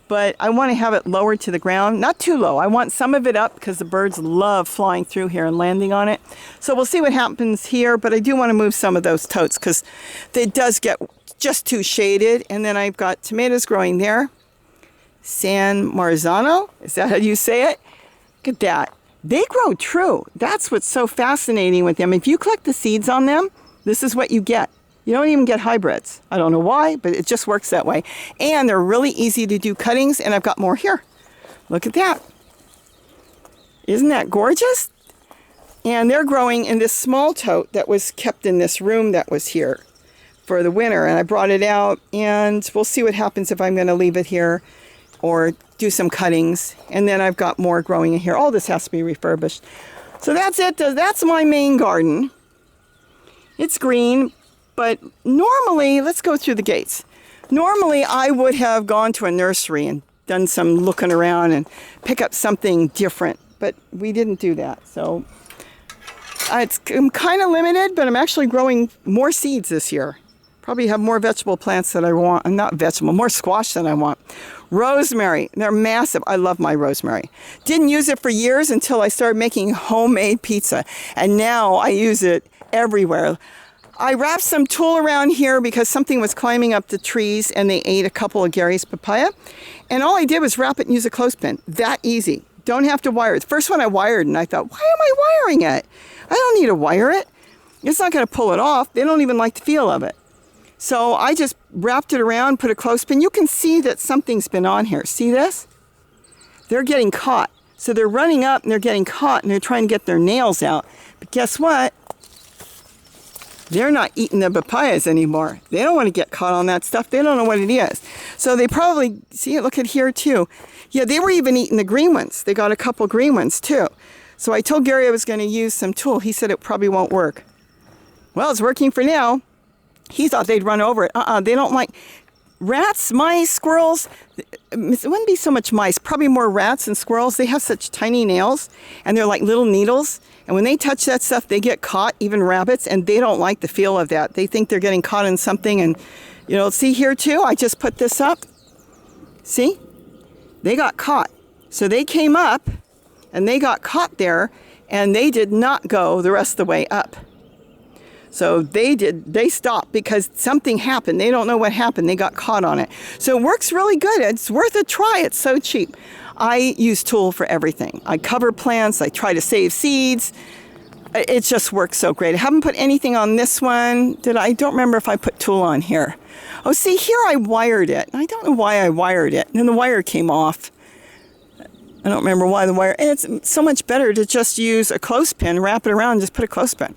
But I want to have it lower to the ground. Not too low. I want some of it up because the birds love flying through here and landing on it. So we'll see what happens here. But I do want to move some of those totes because it does get just too shaded. And then I've got tomatoes growing there. San Marzano, is that how you say it? Look at that. They grow true. That's what's so fascinating with them. If you collect the seeds on them, this is what you get. You don't even get hybrids. I don't know why, but it just works that way. And they're really easy to do cuttings, and I've got more here. Look at that. Isn't that gorgeous? And they're growing in this small tote that was kept in this room that was here for the winter. And I brought it out, and we'll see what happens if I'm going to leave it here or do some cuttings. And then I've got more growing in here. All this has to be refurbished. So that's it. That's my main garden. It's green, but normally, let's go through the gates. Normally, I would have gone to a nursery and done some looking around and pick up something different, but we didn't do that. So I'm kind of limited, but I'm actually growing more seeds this year. Probably have more vegetable plants that I want. Not vegetable, more squash than I want. Rosemary, they're massive. I love my rosemary. Didn't use it for years until I started making homemade pizza. And now I use it everywhere. I wrapped some tulle around here because something was climbing up the trees and they ate a couple of Gary's papaya. And all I did was wrap it and use a clothespin. That easy. Don't have to wire it. The first one I wired and I thought, why am I wiring it? I don't need to wire it. It's not going to pull it off. They don't even like the feel of it. So I just wrapped it around, put a clothespin. You can see that something's been on here. See this? They're getting caught. So they're running up and they're getting caught and they're trying to get their nails out. But guess what? They're not eating the papayas anymore. They don't want to get caught on that stuff. They don't know what it is. So they probably, see, look at here too. Yeah, they were even eating the green ones. They got a couple green ones too. So I told Gary I was going to use some tulle. He said it probably won't work. Well, it's working for now. He thought they'd run over it. They don't like rats, mice, squirrels. It wouldn't be so much mice, probably more rats than squirrels. They have such tiny nails and they're like little needles. And when they touch that stuff, they get caught, even rabbits, and they don't like the feel of that. They think they're getting caught in something. And, you know, see here too, I just put this up. See? They got caught. So they came up and they got caught there, and they did not go the rest of the way up. So they stopped because something happened. They don't know what happened. They got caught on it. So it works really good. It's worth a try. It's so cheap. I use Tool for everything. I cover plants. I try to save seeds. It just works so great. I haven't put anything on this one. I don't remember if I put Tool on here. Oh, see, here I wired it. I don't know why I wired it. And then the wire came off. I don't remember why the wire. And it's so much better to just use a clothespin, wrap it around, and just put a clothespin.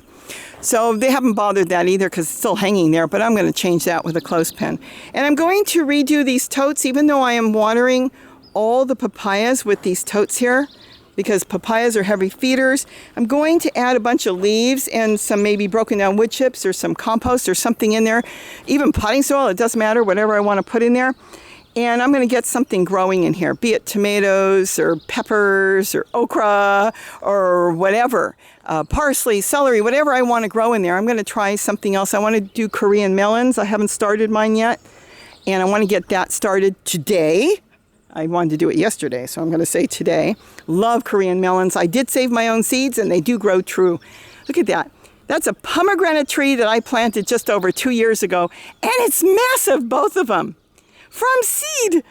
So they haven't bothered that either because it's still hanging there, but I'm going to change that with a clothespin. And I'm going to redo these totes, even though I am watering all the papayas with these totes here, because papayas are heavy feeders. I'm going to add a bunch of leaves and some maybe broken down wood chips or some compost or something in there. Even potting soil, it doesn't matter, whatever I want to put in there. And I'm going to get something growing in here, be it tomatoes or peppers or okra or whatever, parsley, celery, whatever I want to grow in there. I'm going to try something else. I want to do Korean melons. I haven't started mine yet, and I want to get that started today. I wanted to do it yesterday, so I'm going to say today. Love Korean melons. I did save my own seeds, and they do grow true. Look at that. That's a pomegranate tree that I planted just over 2 years ago, and it's massive, both of them. From seed.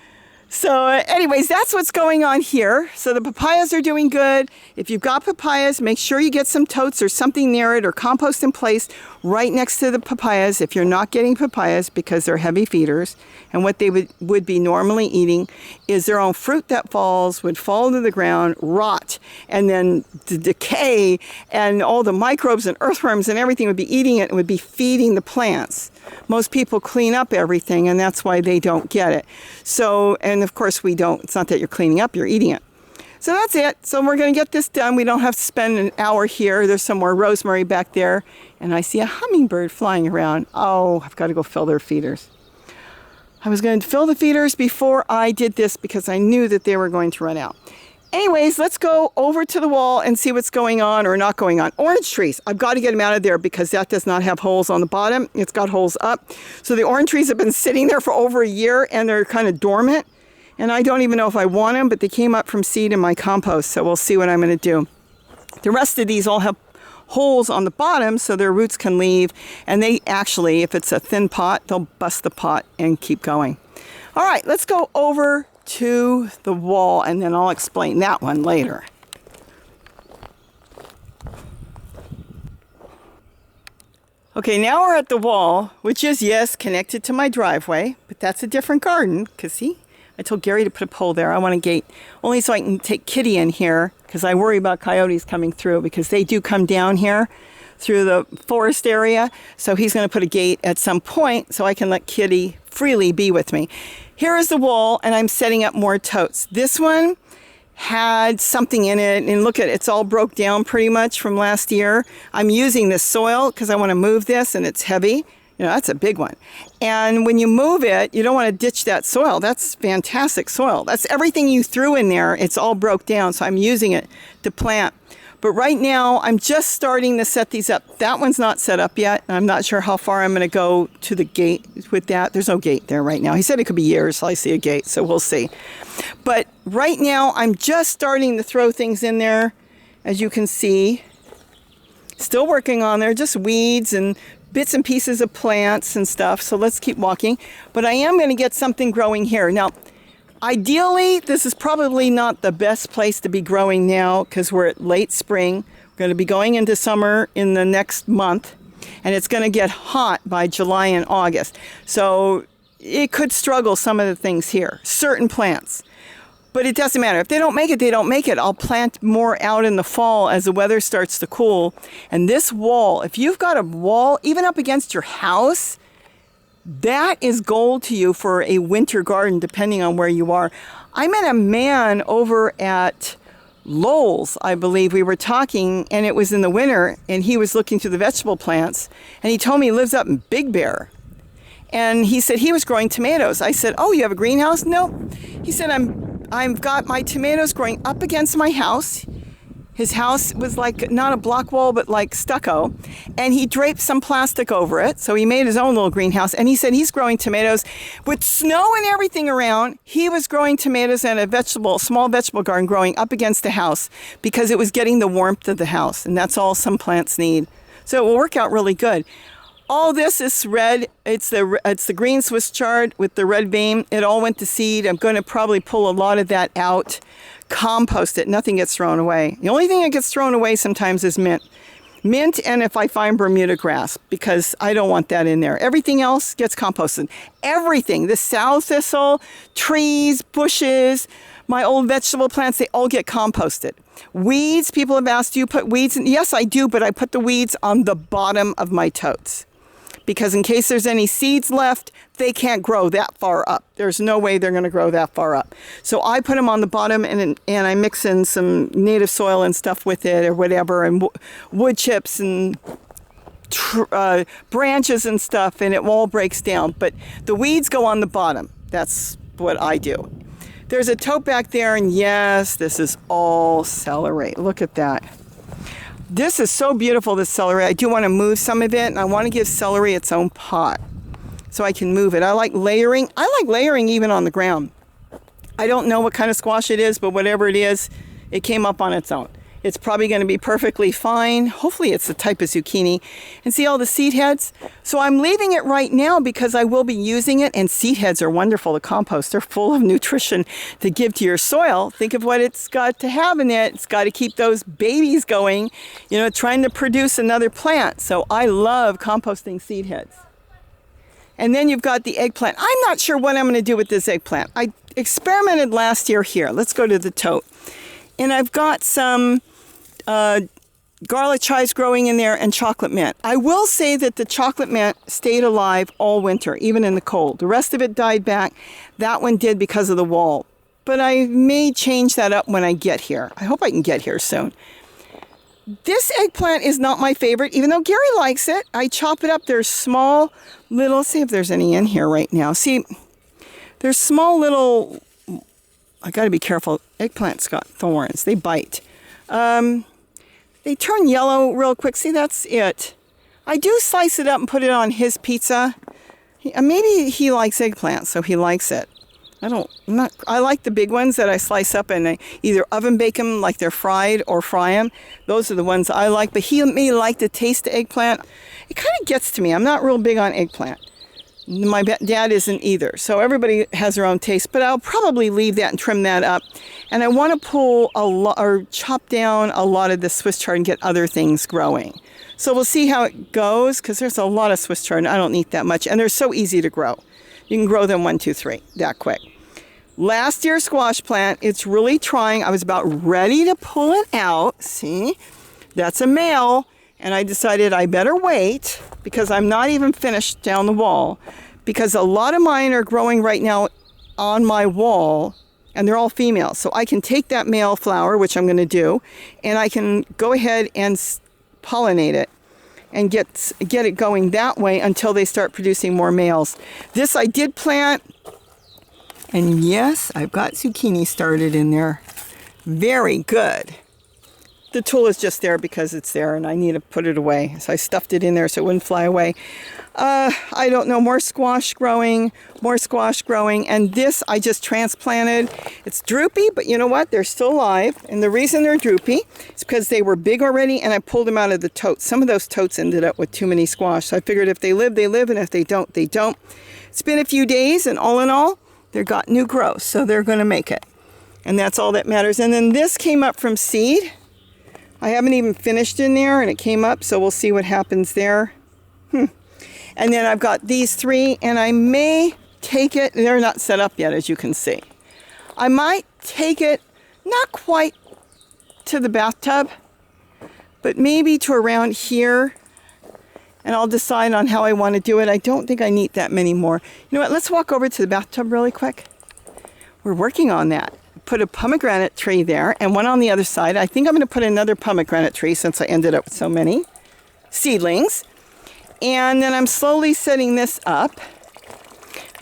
So anyways, that's what's going on here. So the papayas are doing good. If you've got papayas, make sure you get some totes or something near it or compost in place right next to the papayas if you're not getting papayas because they're heavy feeders. And what they would be normally eating is their own fruit that would fall to the ground, rot, and then decay, and all the microbes and earthworms and everything would be eating it and would be feeding the plants. Most people clean up everything, and that's why they don't get it. So, and of course we don't. It's not that you're cleaning up, you're eating it. So that's it. So we're going to get this done. We don't have to spend an hour here. There's some more rosemary back there, and I see a hummingbird flying around. Oh, I've got to go fill their feeders. I was going to fill the feeders before I did this because I knew that they were going to run out. Anyways, let's go over to the wall and see what's going on or not going on. Orange trees. I've got to get them out of there because that does not have holes on the bottom. It's got holes up. So the orange trees have been sitting there for over a year and they're kind of dormant. And I don't even know if I want them, but they came up from seed in my compost. So we'll see what I'm going to do. The rest of these all have holes on the bottom so their roots can leave. And they actually, if it's a thin pot, they'll bust the pot and keep going. All right, let's go over to the wall, and then I'll explain that one later. Okay, now we're at the wall, which is, yes, connected to my driveway, but that's a different garden, because see, I told Gary to put a pole there. I want a gate, only so I can take Kitty in here, because I worry about coyotes coming through, because they do come down here through the forest area, so he's going to put a gate at some point so I can let Kitty freely be with me. Here is the wall, and I'm setting up more totes. This one had something in it, and look at it, it's all broke down pretty much from last year. I'm using this soil because I want to move this, and it's heavy. You know, that's a big one. And when you move it, you don't want to ditch that soil. That's fantastic soil. That's everything you threw in there. It's all broke down, so I'm using it to plant. But right now, I'm just starting to set these up. That one's not set up yet. I'm not sure how far I'm going to go to the gate with that. There's no gate there right now. He said it could be years till I see a gate, so we'll see. But right now, I'm just starting to throw things in there, as you can see. Still working on there, just weeds and bits and pieces of plants and stuff. So let's keep walking. But I am going to get something growing here. Now, ideally, this is probably not the best place to be growing now because we're at late spring. We're going to be going into summer in the next month, and it's going to get hot by July and August. So it could struggle some of the things here, certain plants. But it doesn't matter. If they don't make it, they don't make it. I'll plant more out in the fall as the weather starts to cool. And this wall, if you've got a wall, even up against your house, that is gold to you for a winter garden, depending on where you are. I met a man over at Lowell's, I believe. We were talking, and it was in the winter, and he was looking through the vegetable plants, and he told me he lives up in Big Bear. And he said he was growing tomatoes. I said, oh, you have a greenhouse? No. He said, I've got my tomatoes growing up against my house. His house was like not a block wall, but like stucco. And he draped some plastic over it. So he made his own little greenhouse. And he said he's growing tomatoes with snow and everything around. He was growing tomatoes and a small vegetable garden growing up against the house because it was getting the warmth of the house. And that's all some plants need. So it will work out really good. All this is red. It's the green Swiss chard with the red vein. It all went to seed. I'm going to probably pull a lot of that out, compost it. Nothing gets thrown away. The only thing that gets thrown away sometimes is mint. Mint, and if I find Bermuda grass, because I don't want that in there. Everything else gets composted. Everything, the sow thistle, trees, bushes, my old vegetable plants, they all get composted. Weeds, people have asked, do you put weeds in? Yes, I do, but I put the weeds on the bottom of my totes. Because in case there's any seeds left, they can't grow that far up. There's no way they're going to grow that far up. So I put them on the bottom, and I mix in some native soil and stuff with it or whatever, and wood chips and branches and stuff, and it all breaks down. But the weeds go on the bottom. That's what I do. There's a tote back there, and yes, this is all celery. Look at that. This is so beautiful, this celery. I do want to move some of it, and I want to give celery its own pot so I can move it. I like layering. I like layering even on the ground. I don't know what kind of squash it is, but whatever it is, it came up on its own. It's probably going to be perfectly fine. Hopefully it's the type of zucchini. And see all the seed heads? So I'm leaving it right now because I will be using it, and seed heads are wonderful to compost. They're full of nutrition to give to your soil. Think of what it's got to have in it. It's got to keep those babies going, trying to produce another plant. So I love composting seed heads. And then you've got the eggplant. I'm not sure what I'm going to do with this eggplant. I experimented last year here. Let's go to the tote. And I've got some garlic chives growing in there and chocolate mint. I will say that the chocolate mint stayed alive all winter, even in the cold. The rest of it died back. That one did because of the wall. But I may change that up when I get here. I hope I can get here soon. This eggplant is not my favorite, even though Gary likes it. I chop it up. There's small little, let's see if there's any in here right now. See, there's small little, I got to be careful. Eggplant's got thorns. They bite. They turn yellow real quick. See, that's it. I do slice it up and put it on his pizza. Maybe he likes eggplant, so he likes it. I like the big ones that I slice up and I either oven bake them like they're fried or fry them. Those are the ones I like, but he may like the taste of eggplant. It kind of gets to me. I'm not real big on eggplant. My dad isn't either, so everybody has their own taste, but I'll probably leave that and trim that up. And I want to pull or chop down a lot of the Swiss chard and get other things growing. So we'll see how it goes, because there's a lot of Swiss chard and I don't need that much, and they're so easy to grow. You can grow them 1, 2, 3 that quick. Last year's squash plant, it's really trying. I was about ready to pull it out. See, that's a male. And I decided I better wait because I'm not even finished down the wall, because a lot of mine are growing right now on my wall and they're all female. So I can take that male flower, which I'm going to do, and I can go ahead and pollinate it and get it going that way until they start producing more males. This I did plant, and yes, I've got zucchini started in there. Very good. The tool is just there because it's there and I need to put it away. So I stuffed it in there so it wouldn't fly away. I don't know, more squash growing. And this I just transplanted. It's droopy, but you know what? They're still alive. And the reason they're droopy is because they were big already and I pulled them out of the totes. Some of those totes ended up with too many squash. So I figured if they live, they live. And if they don't, they don't. It's been a few days, and all in all, they've got new growth. So they're going to make it. And that's all that matters. And then this came up from seed. I haven't even finished in there, and it came up, so we'll see what happens there. And then I've got these 3, and I may take it. They're not set up yet, as you can see. I might take it, not quite to the bathtub, but maybe to around here, and I'll decide on how I want to do it. I don't think I need that many more. You know what? Let's walk over to the bathtub really quick. We're working on that. Put a pomegranate tree there and one on the other side. I think I'm going to put another pomegranate tree since I ended up with so many seedlings. And then I'm slowly setting this up.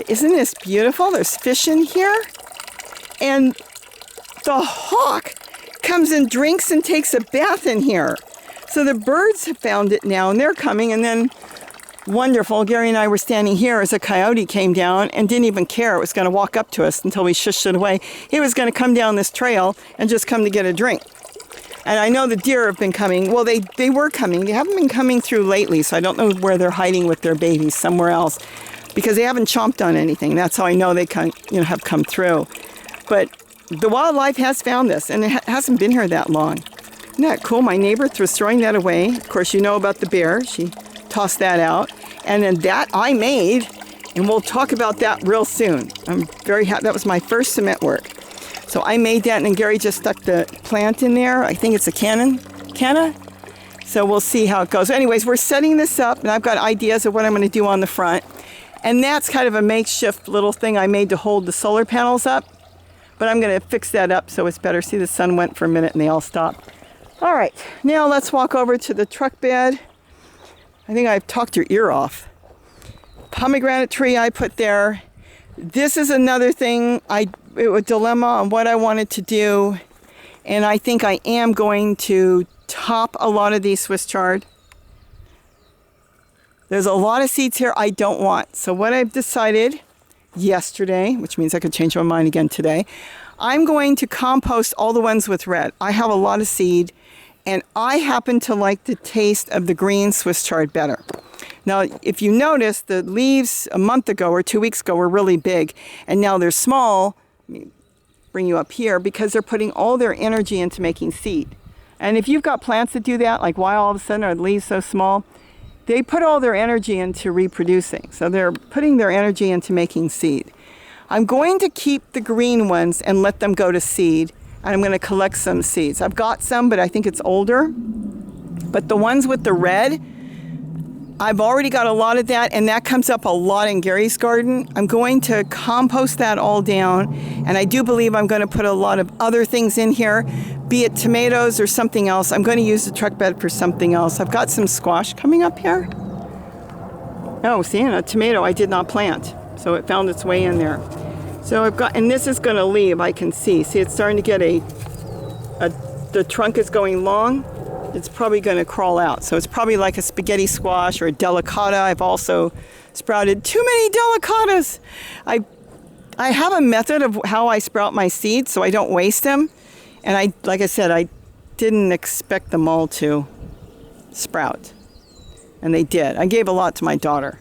Isn't this beautiful? There's fish in here. And the hawk comes and drinks and takes a bath in here. So the birds have found it now, and they're coming. And then, wonderful, Gary and I were standing here as a coyote came down and didn't even care. It was going to walk up to us until we shushed it away. He was going to come down this trail and just come to get a drink. And I know the deer have been coming. Well, they were coming. They haven't been coming through lately, so I don't know where they're hiding with their babies, somewhere else, because they haven't chomped on anything. That's how I know they have come through. But the wildlife has found this, and it hasn't been here that long. Isn't that cool? My neighbor was throwing that away. Of course, you know about the bear. She tossed that out. And then that I made, and we'll talk about that real soon. I'm very happy. That was my first cement work. So I made that, and then Gary just stuck the plant in there. I think it's a canna. So we'll see how it goes. Anyways, we're setting this up, and I've got ideas of what I'm going to do on the front. And that's kind of a makeshift little thing I made to hold the solar panels up. But I'm going to fix that up so it's better. See, the sun went for a minute, and they all stopped. All right, now let's walk over to the truck bed. I think I've talked your ear off. Pomegranate tree I put there. This is another thing, a dilemma on what I wanted to do. And I think I am going to top a lot of these Swiss chard. There's a lot of seeds here I don't want. So what I've decided yesterday, which means I could change my mind again today, I'm going to compost all the ones with red. I have a lot of seed, and I happen to like the taste of the green Swiss chard better. Now, if you notice, the leaves a month ago or 2 weeks ago were really big, and now they're small. Let me bring you up here, because they're putting all their energy into making seed. And if you've got plants that do that, like why all of a sudden are the leaves so small, they put all their energy into reproducing. So they're putting their energy into making seed. I'm going to keep the green ones and let them go to seed, and I'm going to collect some seeds. I've got some, but I think it's older. But the ones with the red, I've already got a lot of that, and that comes up a lot in Gary's garden. I'm going to compost that all down, and I do believe I'm going to put a lot of other things in here, be it tomatoes or something else. I'm going to use the truck bed for something else. I've got some squash coming up here. Oh, see, and a tomato I did not plant, so it found its way in there. So I've got, and this is going to leave, I can see. See, it's starting to get the trunk is going long. It's probably going to crawl out. So it's probably like a spaghetti squash or a delicata. I've also sprouted too many delicatas. I have a method of how I sprout my seeds so I don't waste them. And like I said, I didn't expect them all to sprout. And they did. I gave a lot to my daughter.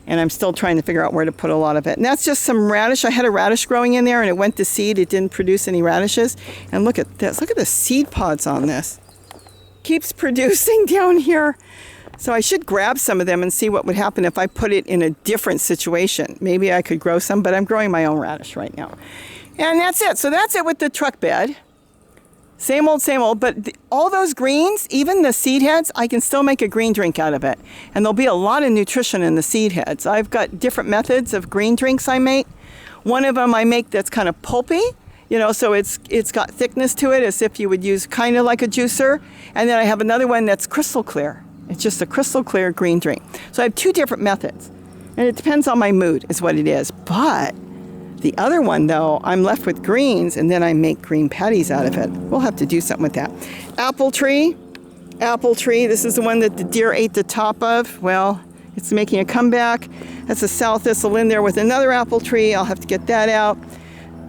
And I'm still trying to figure out where to put a lot of it. And that's just some radish. I had a radish growing in there, and it went to seed. It didn't produce any radishes. And look at this. Look at the seed pods on this. Keeps producing down here. So I should grab some of them and see what would happen if I put it in a different situation. Maybe I could grow some, but I'm growing my own radish right now. And that's it. So that's it with the truck bed. Same old, but all those greens, even the seed heads, I can still make a green drink out of it. And there'll be a lot of nutrition in the seed heads. I've got different methods of green drinks I make. One of them I make that's kind of pulpy, so it's got thickness to it, as if you would use kind of like a juicer. And then I have another one that's crystal clear. It's just a crystal clear green drink. So I have two different methods. And it depends on my mood is what it is. But the other one, though, I'm left with greens, and then I make green patties out of it. We'll have to do something with that. Apple tree. This is the one that the deer ate the top of. Well, it's making a comeback. That's a sow thistle in there with another apple tree. I'll have to get that out.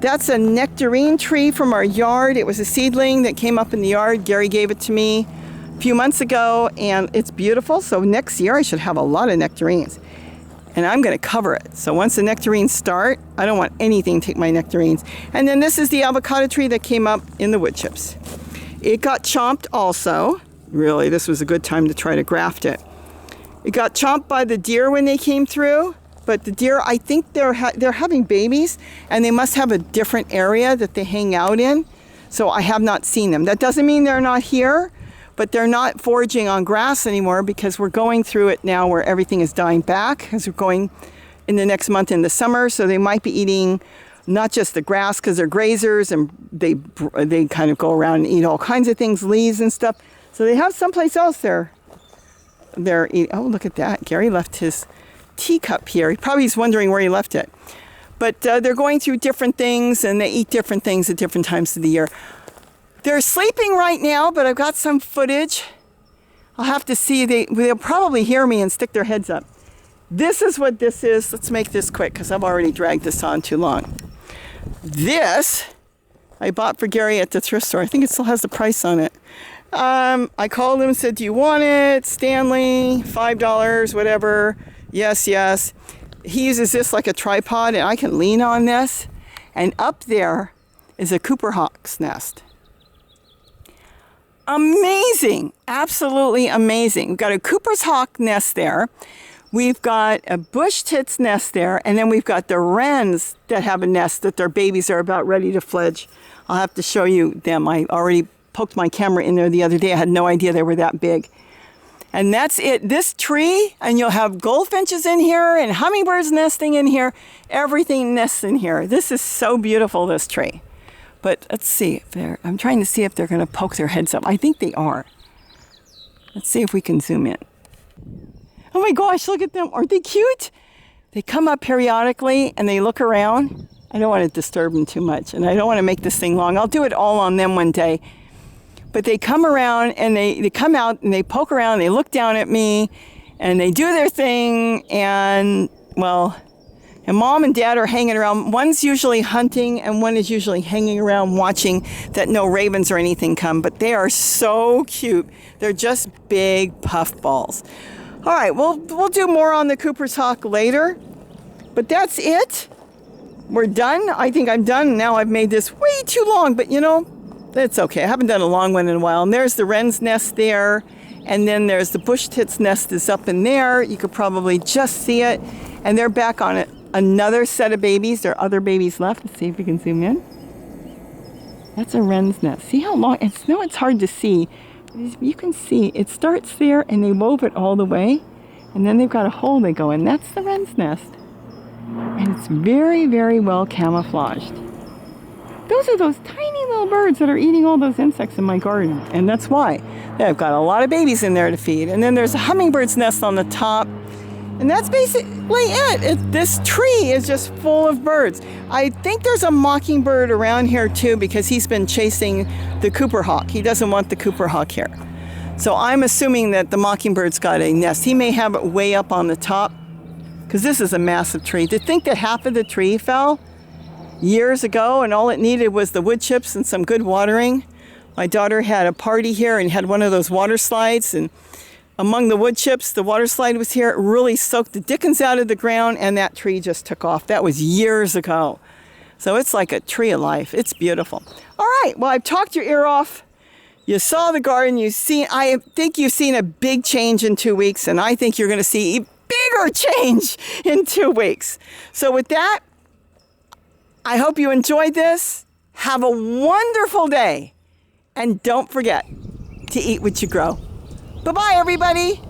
That's a nectarine tree from our yard. It was a seedling that came up in the yard. Gary gave it to me a few months ago, and it's beautiful. So next year I should have a lot of nectarines. And I'm going to cover it. So once the nectarines start, I don't want anything to take my nectarines. And then this is the avocado tree that came up in the wood chips. It got chomped also. Really, this was a good time to try to graft it. It got chomped by the deer when they came through. But the deer, I think they're having babies, and they must have a different area that they hang out in. So I have not seen them. That doesn't mean they're not here. But they're not foraging on grass anymore, because we're going through it now where everything is dying back, as we're going in the next month in the summer. So they might be eating not just the grass, because they're grazers, and they kind of go around and eat all kinds of things, leaves and stuff. So they have someplace else they're eating. Oh, look at that. Gary left his teacup here. He probably is wondering where he left it. But they're going through different things, and they eat different things at different times of the year. They're sleeping right now, but I've got some footage. I'll have to see. They'll probably hear me and stick their heads up. This is what this is. Let's make this quick because I've already dragged this on too long. This I bought for Gary at the thrift store. I think it still has the price on it. I called him and said, do you want it? Stanley, $5, whatever. Yes, yes. He uses this like a tripod, and I can lean on this. And up there is a Cooper Hawk's nest. Amazing. Absolutely amazing. We've got a Cooper's Hawk nest there. We've got a bush tit's nest there. And then we've got the wrens that have a nest that their babies are about ready to fledge. I'll have to show you them. I already poked my camera in there the other day. I had no idea they were that big. And that's it. This tree, and you'll have goldfinches in here and hummingbirds nesting in here. Everything nests in here. This is so beautiful, this tree. But let's see if I'm trying to see if they're going to poke their heads up. I think they are. Let's see if we can zoom in. Oh my gosh, look at them. Aren't they cute? They come up periodically and they look around. I don't want to disturb them too much, and I don't want to make this thing long. I'll do it all on them one day. But they come around and they come out and they poke around and they look down at me and they do their thing. And well, and mom and dad are hanging around. One's usually hunting and one is usually hanging around watching that no ravens or anything come. But they are so cute. They're just big puffballs. All right, we'll do more on the Cooper's Hawk later. But that's it. We're done. I think I'm done. Now I've made this way too long, but you know, that's okay. I haven't done a long one in a while. And there's the wren's nest there. And then there's the bush tit's nest is up in there. You could probably just see it. And they're back on it. Another set of babies. There are other babies left. Let's see if we can zoom in. That's a wren's nest. See how long? It's hard to see. You can see it starts there and they wove it all the way. And then they've got a hole they go in. That's the wren's nest. And it's very, very well camouflaged. Those are those tiny little birds that are eating all those insects in my garden. And that's why. I've got a lot of babies in there to feed. And then there's a hummingbird's nest on the top. And that's basically it. This tree is just full of birds. I think there's a mockingbird around here too because he's been chasing the Cooper Hawk. He doesn't want the Cooper Hawk here. So I'm assuming that the mockingbird's got a nest. He may have it way up on the top because this is a massive tree. To think that half of the tree fell years ago and all it needed was the wood chips and some good watering. My daughter had a party here and had one of those water slides, and among the wood chips, the water slide was here. It really soaked the dickens out of the ground, and that tree just took off. That was years ago. So it's like a tree of life. It's beautiful. All right, well, I've talked your ear off. You saw the garden. I think you've seen a big change in 2 weeks, and I think you're going to see a bigger change in 2 weeks. So with that, I hope you enjoyed this. Have a wonderful day. And don't forget to eat what you grow. Bye-bye, everybody.